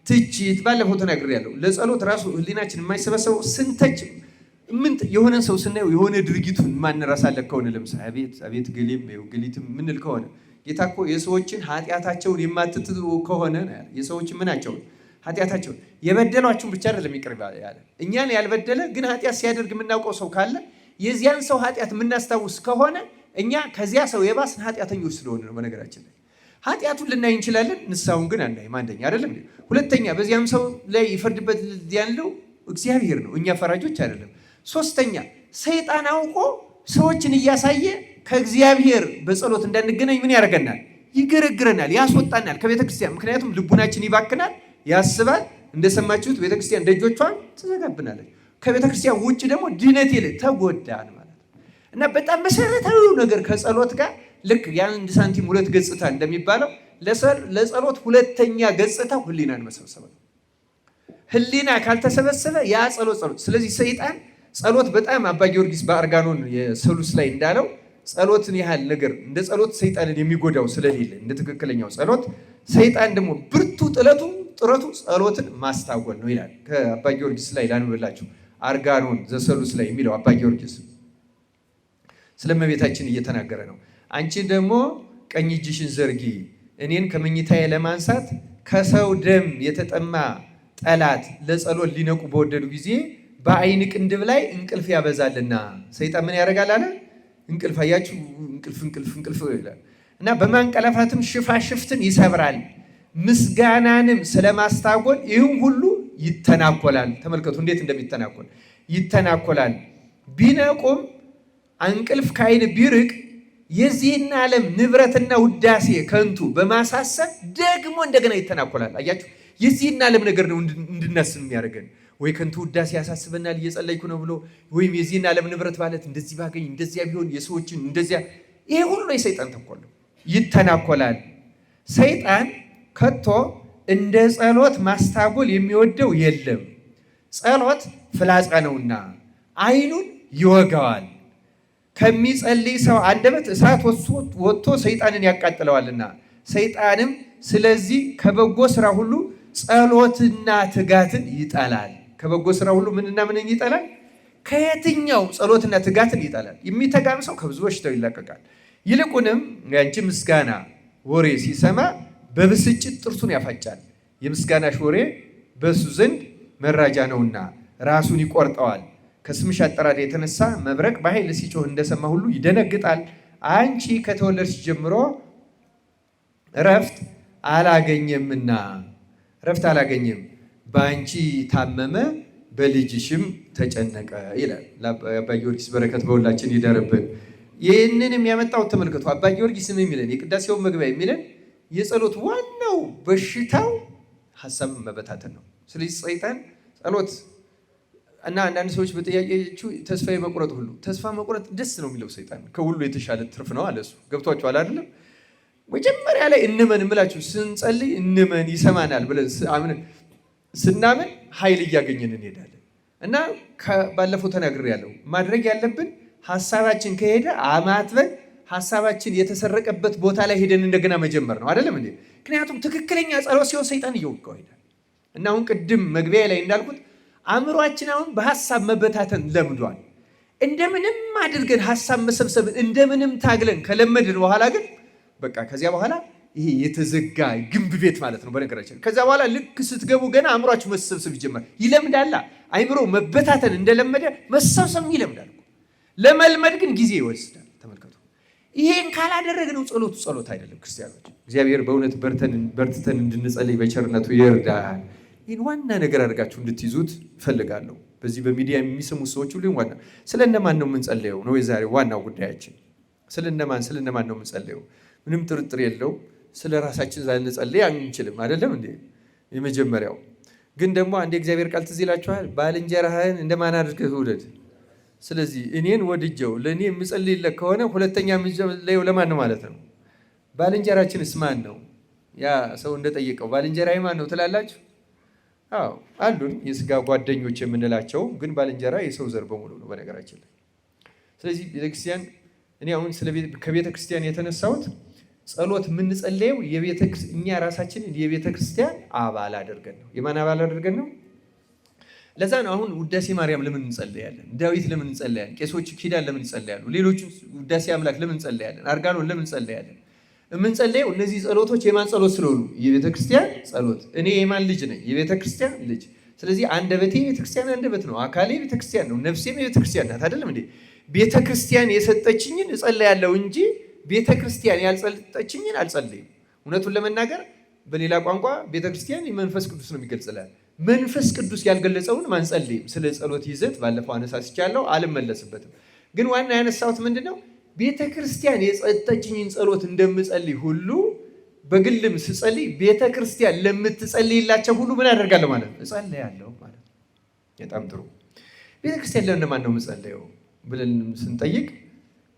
ትችት ባለፈው ተናግሬያለሁ። ለጸሎት ራሱ ህሊናችን የማይሰበሰበው ስንተች የሆነን ሰው ስናየው የሆነ ድርጊቱን ማንረሳለት ከሆነ ለምሳሌ አቤት ገሌም ገሊትም ምንል ከሆነ ጌታ እኮ የሰዎችን ኃጢአታቸውን የማትትቱ ከሆነ የሰዎችን ምናቸውን ኃጢአታቸውን የበደሏችሁን ብቻ አይደለም ይቅር ያለ እኛን ያልበደለ ግን ኃጢአት ሲያደርግ የምናውቀው ሰው ካለ የዚያን ሰው ኃጢአት የምናስታውስ ከሆነ እኛ ከዚያ ሰው የባስን ኃጢአተኞች ስለሆነ ነው። በነገራችን ላይ ኃጢአቱን ልናይ እንችላለን፣ ንስሐውን ግን አናይም። አንደኛ አይደለም። ሁለተኛ በዚያም ሰው ላይ ይፈርድበት ያለው እግዚአብሔር ነው፣ እኛ ፈራጆች አይደለም። ሶስተኛ ሰይጣን አውቆ ሰዎችን እያሳየ ከእግዚአብሔር በጸሎት እንዳንገናኝ ምን ያደርገናል? ይገረግረናል፣ ያስወጣናል ከቤተ ክርስቲያን። ምክንያቱም ልቡናችን ይባክናል፣ ያስባል። እንደሰማችሁት ቤተ ክርስቲያን ደጆቿን ትዘጋብናለች። ከቤተ ክርስቲያን ውጭ ደግሞ ድነት የለ ተጎዳን ማለት እና በጣም መሰረታዊው ነገር ከጸሎት ጋር ልክ የአንድ ሳንቲም ሁለት ገጽታ እንደሚባለው ለጸሎት ሁለተኛ ገጽታው ህሊናን መሰብሰብ ነው። ህሊና ካልተሰበሰበ ያ ጸሎት። ስለዚህ ሰይጣን ጸሎት በጣም አባ ጊዮርጊስ በአርጋኖን የሰሉስ ላይ እንዳለው ጸሎትን ያህል ነገር እንደ ጸሎት ሰይጣንን የሚጎዳው ስለሌለ እንደ ትክክለኛው ጸሎት ሰይጣን ደግሞ ብርቱ ጥረቱ ጸሎትን ማስታወል ነው ይላል። ከአባ ጊዮርጊስ ላይ ላንብላችሁ። አርጋኖን ዘሰሉስ ላይ የሚለው አባ ጊዮርጊስ ስለ እመቤታችን እየተናገረ ነው። አንቺ ደግሞ ቀኝ እጅሽን ዘርጊ፣ እኔን ከመኝታዬ ለማንሳት ከሰው ደም የተጠማ ጠላት ለጸሎት ሊነቁ በወደዱ ጊዜ በአይን ቅንድብ ላይ እንቅልፍ ያበዛልና ሰይጣን ምን ያደርጋል አለ? እንቅልፍ አያችሁ፣ እንቅልፍ ይላል እና በማንቀላፋትም ሽፋሽፍትን ይሰብራል፣ ምስጋናንም ስለማስታጎል ይህም ሁሉ ይተናኮላል። ተመልከቱ እንዴት እንደሚተናኮል ይተናኮላል። ቢነቁም እንቅልፍ ከዓይን ቢርቅ የዚህን ዓለም ንብረትና ውዳሴ ከንቱ በማሳሰብ ደግሞ እንደገና ይተናኮላል። አያችሁ የዚህን ዓለም ነገር ነው እንድናስብ የሚያደርገን። ወይ ከንቱ ውዳሴ ያሳስበናል እየጸለይኩ ነው ብሎ፣ ወይም የዚህን ዓለም ንብረት ማለት እንደዚህ ባገኝ እንደዚያ ቢሆን የሰዎችን እንደዚያ። ይሄ ሁሉ የሰይጣን ተንኮል ነው። ይተናኮላል። ሰይጣን ከቶ እንደ ጸሎት ማስታጎል የሚወደው የለም። ጸሎት ፍላጻ ነውና ዓይኑን ይወጋዋል። ከሚጸልይ ሰው አንደበት እሳት ወጥቶ ሰይጣንን ያቃጥለዋልና። ሰይጣንም ስለዚህ ከበጎ ስራ ሁሉ ጸሎትና ትጋትን ይጠላል። ከበጎ ስራ ሁሉ ምንና ምንን ይጠላል? ከየትኛው ጸሎትና ትጋትን ይጠላል። የሚተጋም ሰው ከብዙ በሽታው ይላቀቃል። ይልቁንም ያንቺ ምስጋና ወሬ ሲሰማ በብስጭት ጥርሱን ያፋጫል። የምስጋናሽ ወሬ በሱ ዘንድ መራጃ ነውና ራሱን ይቆርጠዋል። ከስምሽ አጠራር የተነሳ መብረቅ በኃይል ሲጮህ እንደሰማ ሁሉ ይደነግጣል። አንቺ ከተወለድሽ ጀምሮ እረፍት አላገኘምና እረፍት አላገኘም፣ በአንቺ ታመመ፣ በልጅሽም ተጨነቀ ይላል። አባ ጊዮርጊስ በረከት በሁላችን ይደርብን። ይህንን የሚያመጣው ተመልከቱ። አባ ጊዮርጊስ የሚለን የቅዳሴውን መግቢያ የሚለን የጸሎት ዋናው በሽታው ሀሳብ መበታተን ነው። ስለዚህ ሰይጣን ጸሎት እና አንዳንድ ሰዎች በጥያቄዎቹ ተስፋ መቁረጥ ሁሉ ተስፋ መቁረጥ ደስ ነው የሚለው ሰይጣን ከሁሉ የተሻለ ትርፍ ነው አለ። እሱ ገብቷችኋል አይደለም? መጀመሪያ ላይ እንመን እምላችሁ ስንጸልይ እንመን ይሰማናል ብለን ስናምን ኃይል እያገኘን እንሄዳለን። እና ባለፈው ተናግሬያለሁ። ማድረግ ያለብን ሀሳባችን ከሄደ አማትበን ሀሳባችን የተሰረቀበት ቦታ ላይ ሄደን እንደገና መጀመር ነው አይደለም እንዴ? ምክንያቱም ትክክለኛ ጸሎት ሲሆን ሰይጣን እየወጋው ይሄዳል። እና አሁን ቅድም መግቢያ ላይ እንዳልኩት አእምሯችን አሁን በሀሳብ መበታተን ለምዷል። እንደምንም አድርገን ሀሳብ መሰብሰብን እንደምንም ታግለን ከለመድን በኋላ ግን በቃ ከዚያ በኋላ ይሄ የተዘጋ ግንብ ቤት ማለት ነው በነገራችን። ከዚያ በኋላ ልክ ስትገቡ ገና አእምሯችሁ መሰብሰብ ይጀምራል። ይለምዳላ። አይምሮ መበታተን እንደለመደ መሰብሰብ ይለምዳል። ለመልመድ ግን ጊዜ ይወስዳል። ተመልከቱ። ይሄን ካላደረግነው ጸሎቱ ጸሎት አይደለም። ክርስቲያኖች እግዚአብሔር በእውነት በርትተን እንድንጸልይ በቸርነቱ ይርዳል። ይህን ዋና ነገር አድርጋችሁ እንድትይዙት እፈልጋለሁ። በዚህ በሚዲያ የሚሰሙ ሰዎች ሁሉ ዋና ስለነማን ነው የምንጸልየው ነው የዛሬው ዋናው ጉዳያችን። ስለነማን ነው የምንጸልየው? ምንም ጥርጥር የለው ስለ ራሳችን ዛንጸልይ አንችልም አይደለም እንዴ? የመጀመሪያው ግን ደግሞ አንድ የእግዚአብሔር ቃል ትዝ ይላችኋል፣ ባልንጀራህን እንደማን አድርገህ ውደድ። ስለዚህ እኔን ወድጀው ለእኔ የምጸልይለት ከሆነ ሁለተኛ የምንጸልየው ለማን ነው ማለት ነው? ባልንጀራችንስ ማን ነው? ያ ሰው እንደጠየቀው ባልንጀራዬ ማን ነው ትላላችሁ? አዎ አሉን የስጋ ጓደኞች የምንላቸው፣ ግን ባልንጀራ የሰው ዘር በሙሉ ነው በነገራችን ላይ። ስለዚህ ቤተክርስቲያን እኔ አሁን ከቤተ ክርስቲያን የተነሳሁት ጸሎት የምንጸለየው እኛ ራሳችንን የቤተ ክርስቲያን አባል አድርገን ነው። የማን አባል አድርገን ነው? ለዛ ነው አሁን ውዳሴ ማርያም ለምን እንጸለያለን? ዳዊት ለምን እንጸለያለን? ቄሶች ኪዳን ለምን እንጸለያሉ? ሌሎቹ ውዳሴ አምላክ ለምን እንጸለያለን? አርጋኖን ለምን እንጸለያለን? የምንጸለየው እነዚህ ጸሎቶች የማን ጸሎት ስለሆኑ? የቤተ ክርስቲያን ጸሎት። እኔ የማን ልጅ ነኝ? የቤተ ክርስቲያን ልጅ። ስለዚህ አንደበቴ የቤተ ክርስቲያን አንደበት ነው። አካሌ የቤተ ክርስቲያን ነው። ነፍሴም የቤተ ክርስቲያን ናት። አይደለም እንዴ? ቤተ ክርስቲያን የሰጠችኝን እጸለያለሁ እንጂ ቤተ ክርስቲያን ያልሰጠችኝን አልጸለይም። እውነቱን ለመናገር በሌላ ቋንቋ ቤተ ክርስቲያን የመንፈስ ቅዱስ ነው የሚገልጽላል። መንፈስ ቅዱስ ያልገለጸውን ማንጸልይም። ስለ ጸሎት ይዘት ባለፈው አነሳስቻለሁ፣ አልመለስበትም። ግን ዋና ያነሳሁት ምንድን ነው? ቤተ ክርስቲያን የሰጠችኝን ጸሎት እንደምጸልይ ሁሉ በግልም ስጸልይ ቤተ ክርስቲያን ለምትጸልይላቸው ሁሉ ምን አደርጋለሁ ማለት ነው? እጸልያለሁ ማለት ነው። በጣም ጥሩ። ቤተ ክርስቲያን ለእነማን ነው የምጸልየው ብለን ስንጠይቅ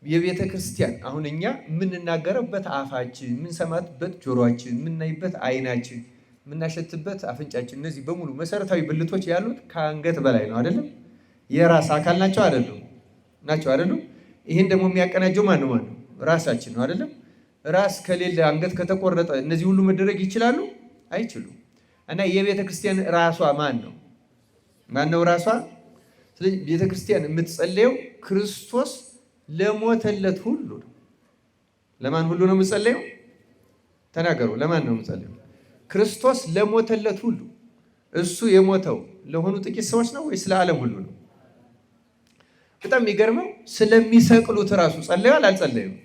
የቤተ ክርስቲያን አሁን እኛ የምንናገርበት አፋችን፣ የምንሰማበት ጆሮአችን፣ የምናይበት አይናችን፣ የምናሸትበት አፍንጫችን፣ እነዚህ በሙሉ መሰረታዊ ብልቶች ያሉት ከአንገት በላይ ነው አይደለም? የራስ አካል ናቸው አይደሉም? ናቸው አይደሉም? ይህን ደግሞ የሚያቀናጀው ማን ነው? ራሳችን ነው አይደለም? ራስ ከሌለ አንገት ከተቆረጠ እነዚህ ሁሉ መደረግ ይችላሉ? አይችሉም። እና የቤተ ክርስቲያን ራሷ ማን ነው? ማን ነው ራሷ? ስለዚህ ቤተ ክርስቲያን የምትጸለየው ክርስቶስ ለሞተለት ሁሉ ነው። ለማን ሁሉ ነው የምጸለየው? ተናገሩ። ለማን ነው የምጸለየው? ክርስቶስ ለሞተለት ሁሉ። እሱ የሞተው ለሆኑ ጥቂት ሰዎች ነው ወይስ ለዓለም ሁሉ ነው? በጣም የሚገርመው ስለሚሰቅሉት ራሱ ጸልየዋል አልጸለዩም?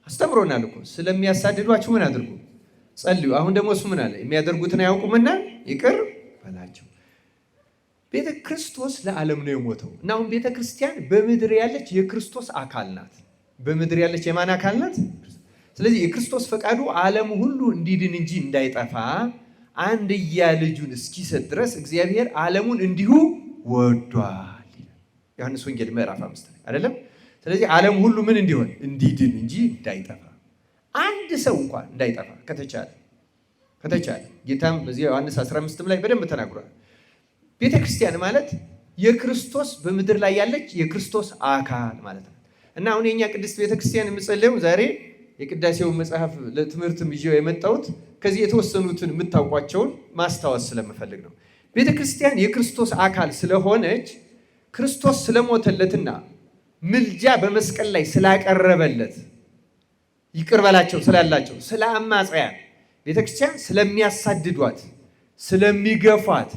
አስተምሮናል እኮ ስለሚያሳድዷችሁ ምን አድርጉ? ጸልዩ። አሁን ደግሞ እሱ ምን አለ? የሚያደርጉትን አያውቁምና ይቅር በላቸው። ቤተ ክርስቶስ ለዓለም ነው የሞተው እና አሁን ቤተ ክርስቲያን በምድር ያለች የክርስቶስ አካል ናት። በምድር ያለች የማን አካል ናት? ስለዚህ የክርስቶስ ፈቃዱ ዓለም ሁሉ እንዲድን እንጂ እንዳይጠፋ አንድያ ልጁን እስኪሰጥ ድረስ እግዚአብሔር ዓለሙን እንዲሁ ወዷል። ዮሐንስ ወንጌል ምዕራፍ 5 አይደለም? ስለዚህ ዓለም ሁሉ ምን እንዲሆን? እንዲድን እንጂ እንዳይጠፋ፣ አንድ ሰው እንኳን እንዳይጠፋ ከተቻለ ጌታም በዚህ ዮሐንስ 15 ላይ በደንብ ተናግሯል። ቤተ ክርስቲያን ማለት የክርስቶስ በምድር ላይ ያለች የክርስቶስ አካል ማለት ነው እና አሁን የኛ ቅድስት ቤተ ክርስቲያን የምጸልየው ዛሬ የቅዳሴውን መጽሐፍ ለትምህርትም ይዤው የመጣሁት ከዚህ የተወሰኑትን የምታውቋቸውን ማስታወስ ስለምፈልግ ነው። ቤተ ክርስቲያን የክርስቶስ አካል ስለሆነች ክርስቶስ ስለሞተለትና ምልጃ በመስቀል ላይ ስላቀረበለት ይቅር በላቸው ስላላቸው ስለ አማጽያን ቤተ ክርስቲያን ስለሚያሳድዷት፣ ስለሚገፏት፣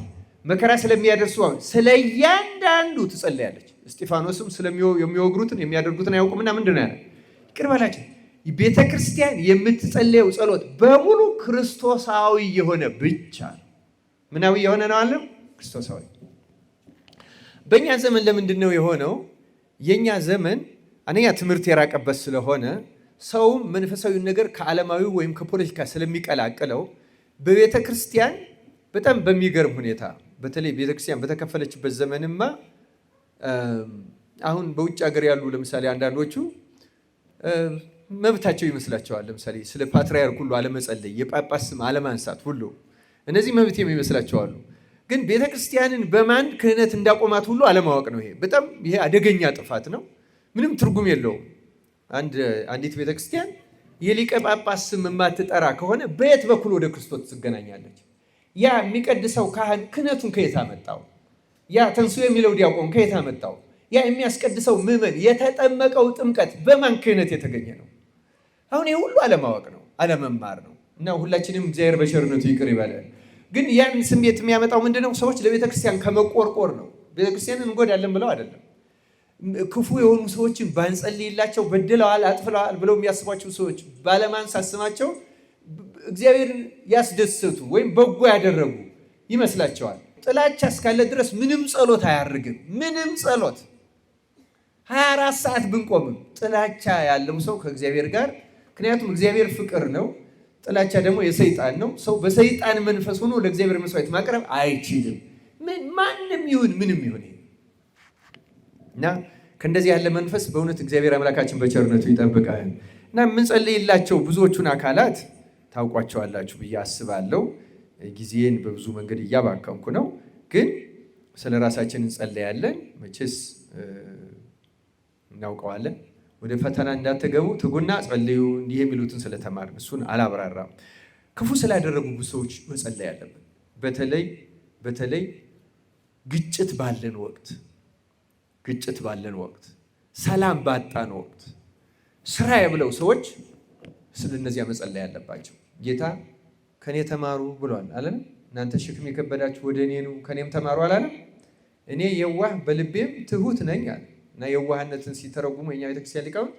መከራ ስለሚያደርሱ ስለ እያንዳንዱ ትጸልያለች። እስጢፋኖስም የሚወግሩትን የሚያደርጉትን አያውቁምና ምንድን ነው ያለ? ይቅር በላቸው። ቤተ ክርስቲያን የምትጸልየው ጸሎት በሙሉ ክርስቶሳዊ የሆነ ብቻ ነው። ምናዊ የሆነ ነው አለ? ክርስቶሳዊ። በእኛ ዘመን ለምንድን ነው የሆነው? የእኛ ዘመን አንደኛ ትምህርት የራቀበት ስለሆነ ሰውም መንፈሳዊ ነገር ከዓለማዊ ወይም ከፖለቲካ ስለሚቀላቅለው በቤተ ክርስቲያን በጣም በሚገርም ሁኔታ በተለይ ቤተ ክርስቲያን በተከፈለችበት ዘመንማ አሁን በውጭ ሀገር ያሉ ለምሳሌ አንዳንዶቹ መብታቸው ይመስላቸዋል። ለምሳሌ ስለ ፓትርያርክ ሁሉ አለመጸለይ፣ የጳጳስ ስም አለማንሳት ሁሉ እነዚህ መብት የሚመስላቸዋሉ። ግን ቤተክርስቲያንን በማን ክህነት እንዳቆማት ሁሉ አለማወቅ ነው። ይሄ አደገኛ ጥፋት ነው። ምንም ትርጉም የለውም። አንዲት ቤተክርስቲያን የሊቀ ጳጳስ ስም የማትጠራ ከሆነ በየት በኩል ወደ ክርስቶስ ትገናኛለች? ያ የሚቀድሰው ካህን ክህነቱን ከየት አመጣው? ያ ተንሱ የሚለው ዲያቆን ከየት አመጣው? ያ የሚያስቀድሰው ምዕመን የተጠመቀው ጥምቀት በማን ክህነት የተገኘ ነው? አሁን ይህ ሁሉ አለማወቅ ነው፣ አለመማር ነው። እና ሁላችንም እግዚአብሔር በቸርነቱ ይቅር ይበላል። ግን ያን ስሜት የሚያመጣው ምንድነው? ሰዎች ለቤተክርስቲያን ከመቆርቆር ነው። ቤተክርስቲያንን እንጎዳለን ብለው አይደለም። ክፉ የሆኑ ሰዎችን ባንጸልይላቸው በድለዋል፣ አጥፍለዋል ብለው የሚያስቧቸው ሰዎች ባለማንሳት ስማቸው እግዚአብሔርን ያስደሰቱ ወይም በጎ ያደረጉ ይመስላቸዋል። ጥላቻ እስካለ ድረስ ምንም ጸሎት አያርግም። ምንም ጸሎት 24 ሰዓት ብንቆምም ጥላቻ ያለው ሰው ከእግዚአብሔር ጋር፣ ምክንያቱም እግዚአብሔር ፍቅር ነው፣ ጥላቻ ደግሞ የሰይጣን ነው። ሰው በሰይጣን መንፈስ ሆኖ ለእግዚአብሔር መስዋዕት ማቅረብ አይችልም። ማንም ይሁን ምንም ይሁን እና ከእንደዚህ ያለ መንፈስ በእውነት እግዚአብሔር አምላካችን በቸርነቱ ይጠብቃል። እና የምንጸልይላቸው ብዙዎቹን አካላት ታውቋቸዋላችሁ ብዬ አስባለሁ። ጊዜን በብዙ መንገድ እያባከንኩ ነው፣ ግን ስለ ራሳችን እንጸለያለን። መቼስ እናውቀዋለን። ወደ ፈተና እንዳትገቡ ትጉና ጸልዩ እንዲህ የሚሉትን ስለተማርን እሱን አላብራራም። ክፉ ስላደረጉ ብዙ ሰዎች መጸለይ አለብን። በተለይ ግጭት ባለን ወቅት፣ ሰላም ባጣን ወቅት ስራ ብለው ሰዎች ስለነዚያ መጸለይ አለባቸው። ጌታ ከኔ ተማሩ ብሏል አለን። እናንተ ሸክም የከበዳችሁ ወደ እኔ ኑ ከኔም ተማሩ አላለም? እኔ የዋህ በልቤም ትሁት ነኝ አለ። እና የዋህነትን ሲተረጉሙ የኛ ቤተክርስቲያን ሊቃውንት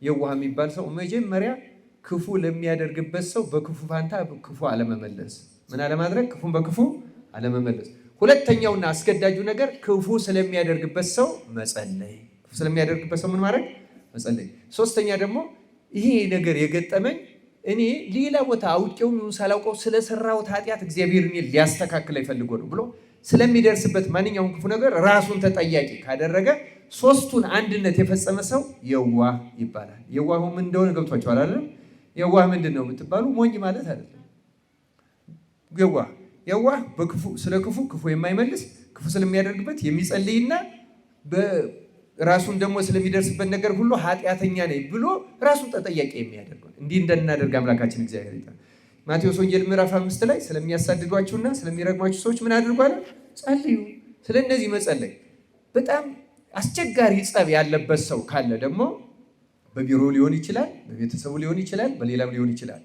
የዋህ የሚባል ሰው መጀመሪያ ክፉ ለሚያደርግበት ሰው በክፉ ፋንታ ክፉ አለመመለስ፣ ምን አለማድረግ? ክፉን በክፉ አለመመለስ። ሁለተኛውና አስገዳጁ ነገር ክፉ ስለሚያደርግበት ሰው መጸለይ። ክፉ ስለሚያደርግበት ሰው ምን ማድረግ? መጸለይ። ሶስተኛ ደግሞ ይሄ ነገር የገጠመኝ እኔ ሌላ ቦታ አውቄው ሳላውቀው ስለሰራሁት ኃጢአት እግዚአብሔር እኔን ሊያስተካክል ይፈልጎ ነው ብሎ ስለሚደርስበት ማንኛውም ክፉ ነገር ራሱን ተጠያቂ ካደረገ ሶስቱን አንድነት የፈጸመ ሰው የዋህ ይባላል። የዋሁ ምን እንደሆነ ገብቷችኋል አይደል? የዋህ ምንድን ነው የምትባሉ? ሞኝ ማለት አይደለም። የዋህ ስለ ክፉ የማይመልስ ክፉ ስለሚያደርግበት የሚጸልይና ራሱን ደግሞ ስለሚደርስበት ነገር ሁሉ ኃጢአተኛ ነኝ ብሎ ራሱን ተጠያቂ የሚያደርግ እንዲህ እንደናደርግ አምላካችን እግዚአብሔር ይጣ። ማቴዎስ ወንጌል ምዕራፍ 5 ላይ ስለሚያሳድዷችሁና ስለሚረግሟችሁ ሰዎች ምን አድርጓል? ጸልዩ። ስለነዚህ መጸለይ በጣም አስቸጋሪ ጸብ ያለበት ሰው ካለ ደግሞ በቢሮ ሊሆን ይችላል፣ በቤተሰቡ ሊሆን ይችላል፣ በሌላም ሊሆን ይችላል።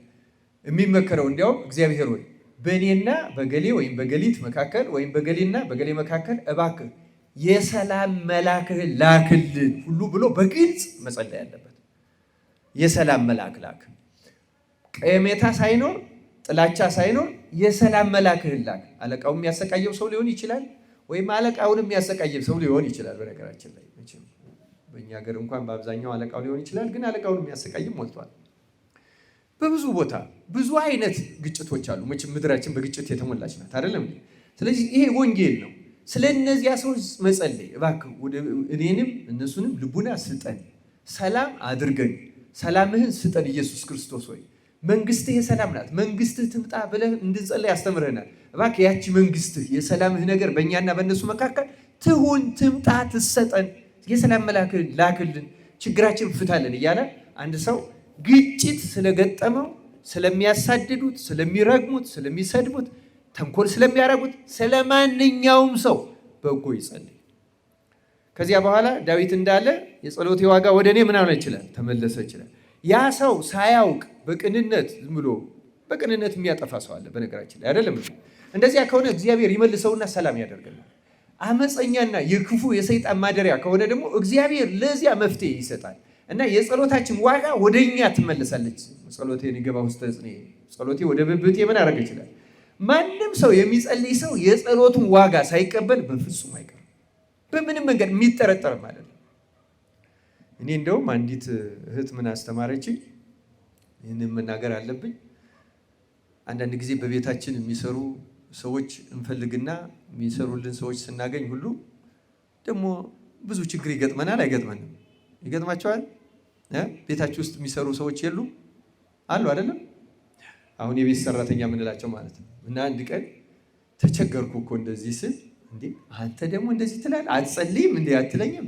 የሚመከረው እንዲያውም እግዚአብሔር ሆይ በእኔና በገሌ ወይም በገሊት መካከል ወይም በገሌና በገሌ መካከል እባክህ የሰላም መልአክህን ላክልን ሁሉ ብሎ በግልጽ መጸለይ ያለበት። የሰላም መልአክ ላክ። ቀሜታ ሳይኖር ጥላቻ ሳይኖር የሰላም መልአክህን ላክ። አለቃው የሚያሰቃየው ሰው ሊሆን ይችላል፣ ወይም አለቃውን የሚያሰቃየው ሰው ሊሆን ይችላል። በነገራችን ላይ በእኛ ሀገር እንኳን በአብዛኛው አለቃው ሊሆን ይችላል፣ ግን አለቃውን የሚያሰቃይም ሞልቷል። በብዙ ቦታ ብዙ አይነት ግጭቶች አሉ። መቼም ምድራችን በግጭት የተሞላች ናት አይደለም? ስለዚህ ይሄ ወንጌል ነው። ስለ እነዚያ ሰዎች መጸለይ እባክህ እኔንም እነሱንም ልቡና ስጠን፣ ሰላም አድርገን፣ ሰላምህን ስጠን ኢየሱስ ክርስቶስ ሆይ መንግስትህ የሰላም ናት፣ መንግስትህ ትምጣ ብለህ እንድንጸለይ ያስተምረናል። እባክህ ያቺ መንግስትህ የሰላምህ ነገር በእኛና በእነሱ መካከል ትሁን፣ ትምጣ፣ ትሰጠን፣ የሰላም መልአክህን ላክልን፣ ችግራችን ፍታለን እያለ አንድ ሰው ግጭት ስለገጠመው ስለሚያሳድዱት፣ ስለሚረግሙት፣ ስለሚሰድቡት፣ ተንኮል ስለሚያረጉት ስለማንኛውም ሰው በጎ ይጸልይ። ከዚያ በኋላ ዳዊት እንዳለ የጸሎቴ ዋጋ ወደ እኔ ምን ሆነ ይችላል ተመለሰ ይችላል። ያ ሰው ሳያውቅ በቅንነት ዝም ብሎ በቅንነት የሚያጠፋ ሰው አለ በነገራችን ላይ አይደለም። እንደዚያ ከሆነ እግዚአብሔር ይመልሰውና ሰላም ያደርገናል። አመፀኛና የክፉ የሰይጣን ማደሪያ ከሆነ ደግሞ እግዚአብሔር ለዚያ መፍትሄ ይሰጣል እና የጸሎታችን ዋጋ ወደኛ ትመለሳለች። ጸሎቴን ይገባ ውስጥ ጸሎቴ ወደ ብብቴ ምን አደረገ ይችላል። ማንም ሰው የሚጸልይ ሰው የጸሎቱን ዋጋ ሳይቀበል በፍጹም አይቀርም። በምንም መንገድ የሚጠረጠር ማለት ነው። እኔ እንደውም አንዲት እህት ምን አስተማረችኝ፣ ይህንን መናገር አለብኝ። አንዳንድ ጊዜ በቤታችን የሚሰሩ ሰዎች እንፈልግና የሚሰሩልን ሰዎች ስናገኝ ሁሉ ደግሞ ብዙ ችግር ይገጥመናል። አይገጥመንም? ይገጥማቸዋል። ቤታችሁ ውስጥ የሚሰሩ ሰዎች የሉ አሉ አይደለም? አሁን የቤት ሰራተኛ የምንላቸው ማለት ነው። እና አንድ ቀን ተቸገርኩ እኮ እንደዚህ ስል፣ እንዴ አንተ ደግሞ እንደዚህ ትላለህ አትጸልይም እንዴ አትለኝም?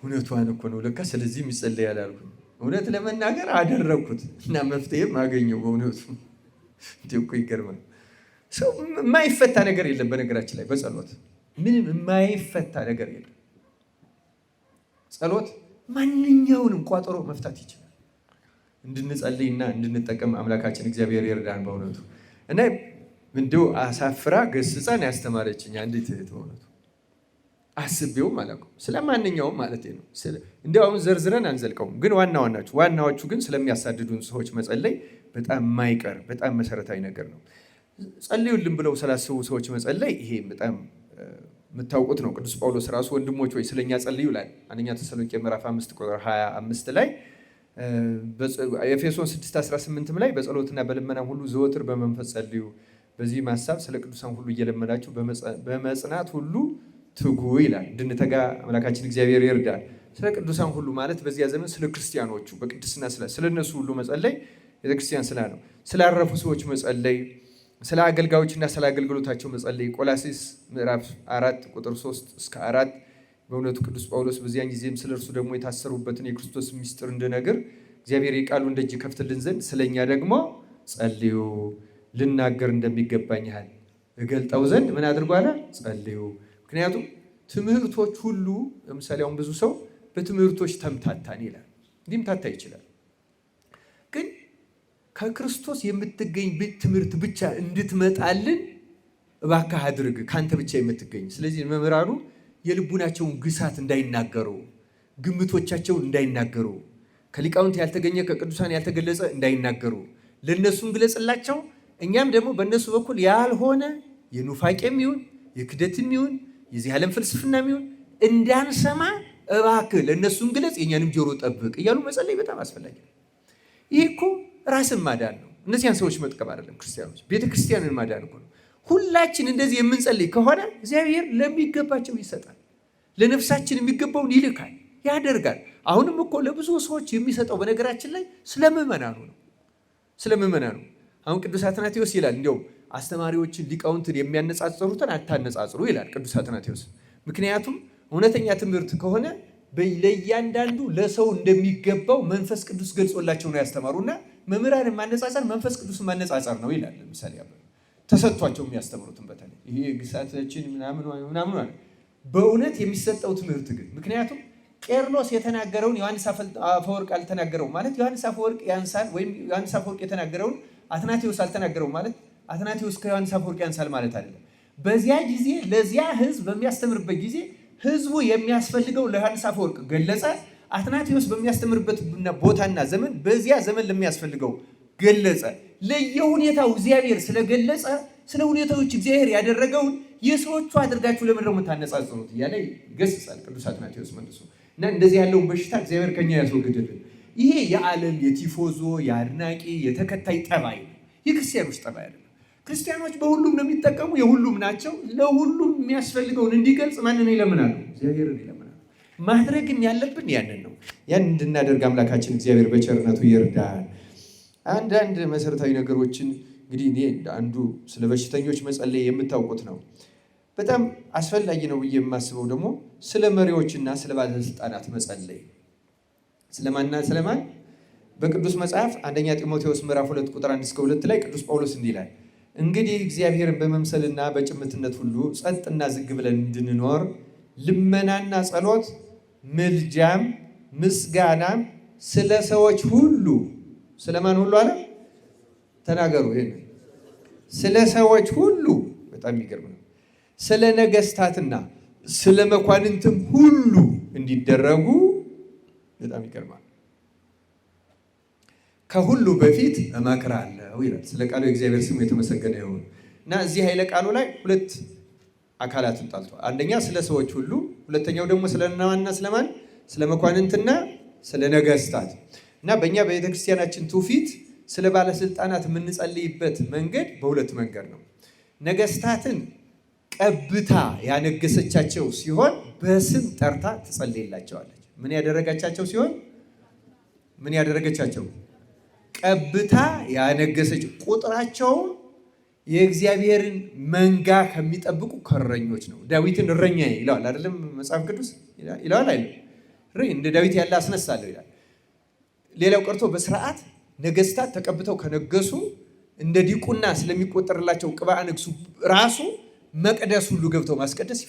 እውነቷን እኮ ነው ለካ። ስለዚህ ይጸልያል አልኩኝ። እውነት ለመናገር አደረግኩት እና መፍትሄም አገኘው። በእውነቱ እንዴ እኮ ይገርማል። ሰው የማይፈታ ነገር የለም በነገራችን ላይ በጸሎት ምንም የማይፈታ ነገር የለም። ጸሎት ማንኛውንም ቋጠሮ መፍታት ይችላል። እንድንጸልይና እንድንጠቀም አምላካችን እግዚአብሔር ይርዳን በእውነቱ። እና እንደው አሳፍራ ገስጻን ያስተማረችኝ አንዲት እህት በእውነቱ አስቤውም አላውቅም። ስለማንኛውም ማለት ነው። እንደው አሁን ዘርዝረን አንዘልቀውም፣ ግን ዋናዎቹ ግን ስለሚያሳድዱን ሰዎች መጸለይ በጣም የማይቀር በጣም መሰረታዊ ነገር ነው። ጸልዩልን ብለው ስላሰቡ ሰዎች መጸለይ ይሄ በጣም የምታውቁት ነው። ቅዱስ ጳውሎስ ራሱ ወንድሞች ወይ ስለኛ ጸልዩ ይላል። አንደኛ ተሰሎንቄ ምዕራፍ 5 ቁጥር 25 ላይ፣ ኤፌሶን 6:18 ላይ በጸሎትና በልመናም ሁሉ ዘወትር በመንፈስ ጸልዩ፣ በዚህም ሐሳብ ስለ ቅዱሳን ሁሉ እየለመናችሁ በመጽናት ሁሉ ትጉ ይላል። እንድንተጋ አምላካችን እግዚአብሔር ይርዳል። ስለ ቅዱሳን ሁሉ ማለት በዚያ ዘመን ስለ ክርስቲያኖቹ በቅድስና ስለ እነሱ ሁሉ መጸለይ ቤተክርስቲያን ስላ ነው። ስላረፉ ሰዎች መጸለይ፣ ስለ አገልጋዮችና ስለ አገልግሎታቸው መጸለይ። ቆላስይስ ምዕራፍ 4 ቁጥር 3 እስከ 4 በእውነቱ ቅዱስ ጳውሎስ በዚያን ጊዜም ስለ እርሱ ደግሞ የታሰሩበትን የክርስቶስ ምስጢር እንድነግር እግዚአብሔር የቃሉን ደጅ ከፍትልን ዘንድ ስለኛ ደግሞ ጸልዩ፣ ልናገር እንደሚገባኝ ያህል እገልጠው ዘንድ ምን አድርጓላ? ጸልዩ። ምክንያቱም ትምህርቶች ሁሉ ለምሳሌ አሁን ብዙ ሰው በትምህርቶች ተምታታን ይላል። ሊምታታ ይችላል። ግን ከክርስቶስ የምትገኝ ትምህርት ብቻ እንድትመጣልን እባክህ አድርግ፣ ካንተ ብቻ የምትገኝ። ስለዚህ መምህራኑ የልቡናቸውን ግሳት እንዳይናገሩ፣ ግምቶቻቸውን እንዳይናገሩ፣ ከሊቃውንት ያልተገኘ ከቅዱሳን ያልተገለጸ እንዳይናገሩ ለእነሱም ግለጽላቸው። እኛም ደግሞ በእነሱ በኩል ያልሆነ የኑፋቄም ይሁን የክደትም ይሁን የዚህ ዓለም ፍልስፍናም ይሁን እንዳንሰማ እባክህ ለእነሱም ግለጽ፣ የእኛንም ጆሮ ጠብቅ እያሉ መጸለይ በጣም አስፈላጊ ነው። ይህ እኮ ራስን ማዳን ነው። እነዚያን ሰዎች መጥቀም አይደለም። ክርስቲያኖች ቤተክርስቲያንን ማዳን እኮ ነው። ሁላችን እንደዚህ የምንጸልይ ከሆነ እግዚአብሔር ለሚገባቸው ይሰጣል፣ ለነፍሳችን የሚገባውን ይልካል፣ ያደርጋል። አሁንም እኮ ለብዙ ሰዎች የሚሰጠው በነገራችን ላይ ስለምእመናኑ ነው። ስለምእመናኑ አሁን ቅዱስ አትናቴዎስ ይላል፣ እንዲያውም አስተማሪዎችን ሊቃውንትን የሚያነጻጽሩትን አታነጻጽሩ ይላል ቅዱስ አትናቴዎስ። ምክንያቱም እውነተኛ ትምህርት ከሆነ ለእያንዳንዱ ለሰው እንደሚገባው መንፈስ ቅዱስ ገልጾላቸው ነው ያስተማሩና መምህራን ማነጻጸር መንፈስ ቅዱስ ማነጻጸር ነው ይላል። ለምሳሌ ተሰጥቷቸው የሚያስተምሩትን በተለይ ይሄ ግሳታችን ምናምን በእውነት የሚሰጠው ትምህርት ግን ምክንያቱም ቄርሎስ የተናገረውን ዮሐንስ አፈወርቅ አልተናገረው ማለት ዮሐንስ አፈወርቅ ያንሳል፣ ወይም ዮሐንስ አፈወርቅ የተናገረውን አትናቴዎስ አልተናገረው ማለት አትናቴዎስ ከዮሐንስ አፈወርቅ ያንሳል ማለት አይደለም። በዚያ ጊዜ ለዚያ ሕዝብ በሚያስተምርበት ጊዜ ሕዝቡ የሚያስፈልገው ለዮሐንስ አፈወርቅ ገለጸ። አትናቴዎስ በሚያስተምርበት ቦታና ዘመን በዚያ ዘመን ለሚያስፈልገው ገለጸ። ለየሁኔታው እግዚአብሔር ስለገለጸ ስለ ሁኔታዎች እግዚአብሔር ያደረገውን የሰዎቹ አድርጋችሁ ለምን ነው የምታነጻጽሩት እያለ ይገስጻል ቅዱስ አትናቴዎስ መልሶ። እና እንደዚህ ያለውን በሽታ እግዚአብሔር ከኛ ያስወግድልን። ይሄ የዓለም የቲፎዞ የአድናቂ የተከታይ ጠባይ ነው፣ የክርስቲያኖች ጠባይ አይደለም። ክርስቲያኖች በሁሉም ነው የሚጠቀሙ፣ የሁሉም ናቸው። ለሁሉም የሚያስፈልገውን እንዲገልጽ ማንን ይለምናሉ? እግዚአብሔርን ይለምናሉ። ማድረግም ያለብን ያንን ነው። ያን እንድናደርግ አምላካችን እግዚአብሔር በቸርነቱ ይርዳል። አንዳንድ መሰረታዊ ነገሮችን እንግዲህ እኔ አንዱ ስለ በሽተኞች መጸለይ የምታውቁት ነው። በጣም አስፈላጊ ነው ብዬ የማስበው ደግሞ ስለ መሪዎችና ስለ ባለስልጣናት መጸለይ። ስለማንና ስለማን? በቅዱስ መጽሐፍ አንደኛ ጢሞቴዎስ ምዕራፍ 2 ቁጥር 1-2 ላይ ቅዱስ ጳውሎስ እንዲህ ይላል፣ እንግዲህ እግዚአብሔርን በመምሰልና በጭምትነት ሁሉ ጸጥና ዝግ ብለን እንድንኖር ልመናና ጸሎት፣ ምልጃም፣ ምስጋናም ስለ ሰዎች ሁሉ ስለማን ሁሉ አለ? ተናገሩ። ይሄን ስለ ሰዎች ሁሉ በጣም የሚገርም ነው። ስለ ነገስታትና ስለ መኳንንትም ሁሉ እንዲደረጉ በጣም ይገርማል። ከሁሉ በፊት እመክራለሁ ይላል። ስለ ቃሉ የእግዚአብሔር ስም የተመሰገነ ይሁን እና እዚህ ኃይለ ቃሉ ላይ ሁለት አካላትን ጣልቷል። አንደኛ ስለ ሰዎች ሁሉ፣ ሁለተኛው ደግሞ ስለናዋና ስለማን? ስለ መኳንንትና ስለ ነገስታት እና በእኛ በቤተክርስቲያናችን ትውፊት ስለ ባለስልጣናት የምንጸልይበት መንገድ በሁለት መንገድ ነው። ነገስታትን ቀብታ ያነገሰቻቸው ሲሆን በስም ጠርታ ትጸልይላቸዋለች። ምን ያደረጋቻቸው ሲሆን ምን ያደረገቻቸው? ቀብታ ያነገሰችው። ቁጥራቸውም የእግዚአብሔርን መንጋ ከሚጠብቁ ከእረኞች ነው። ዳዊትን እረኛ ይለዋል አይደለም መጽሐፍ ቅዱስ ይለዋል አይደል? እንደ ዳዊት ያለ አስነሳለሁ ይላል። ሌላው ቀርቶ በስርዓት ነገስታት ተቀብተው ከነገሱ እንደ ዲቁና ስለሚቆጠርላቸው ቅብአ ንግሱ ራሱ መቅደስ ሁሉ ገብተው ማስቀደስ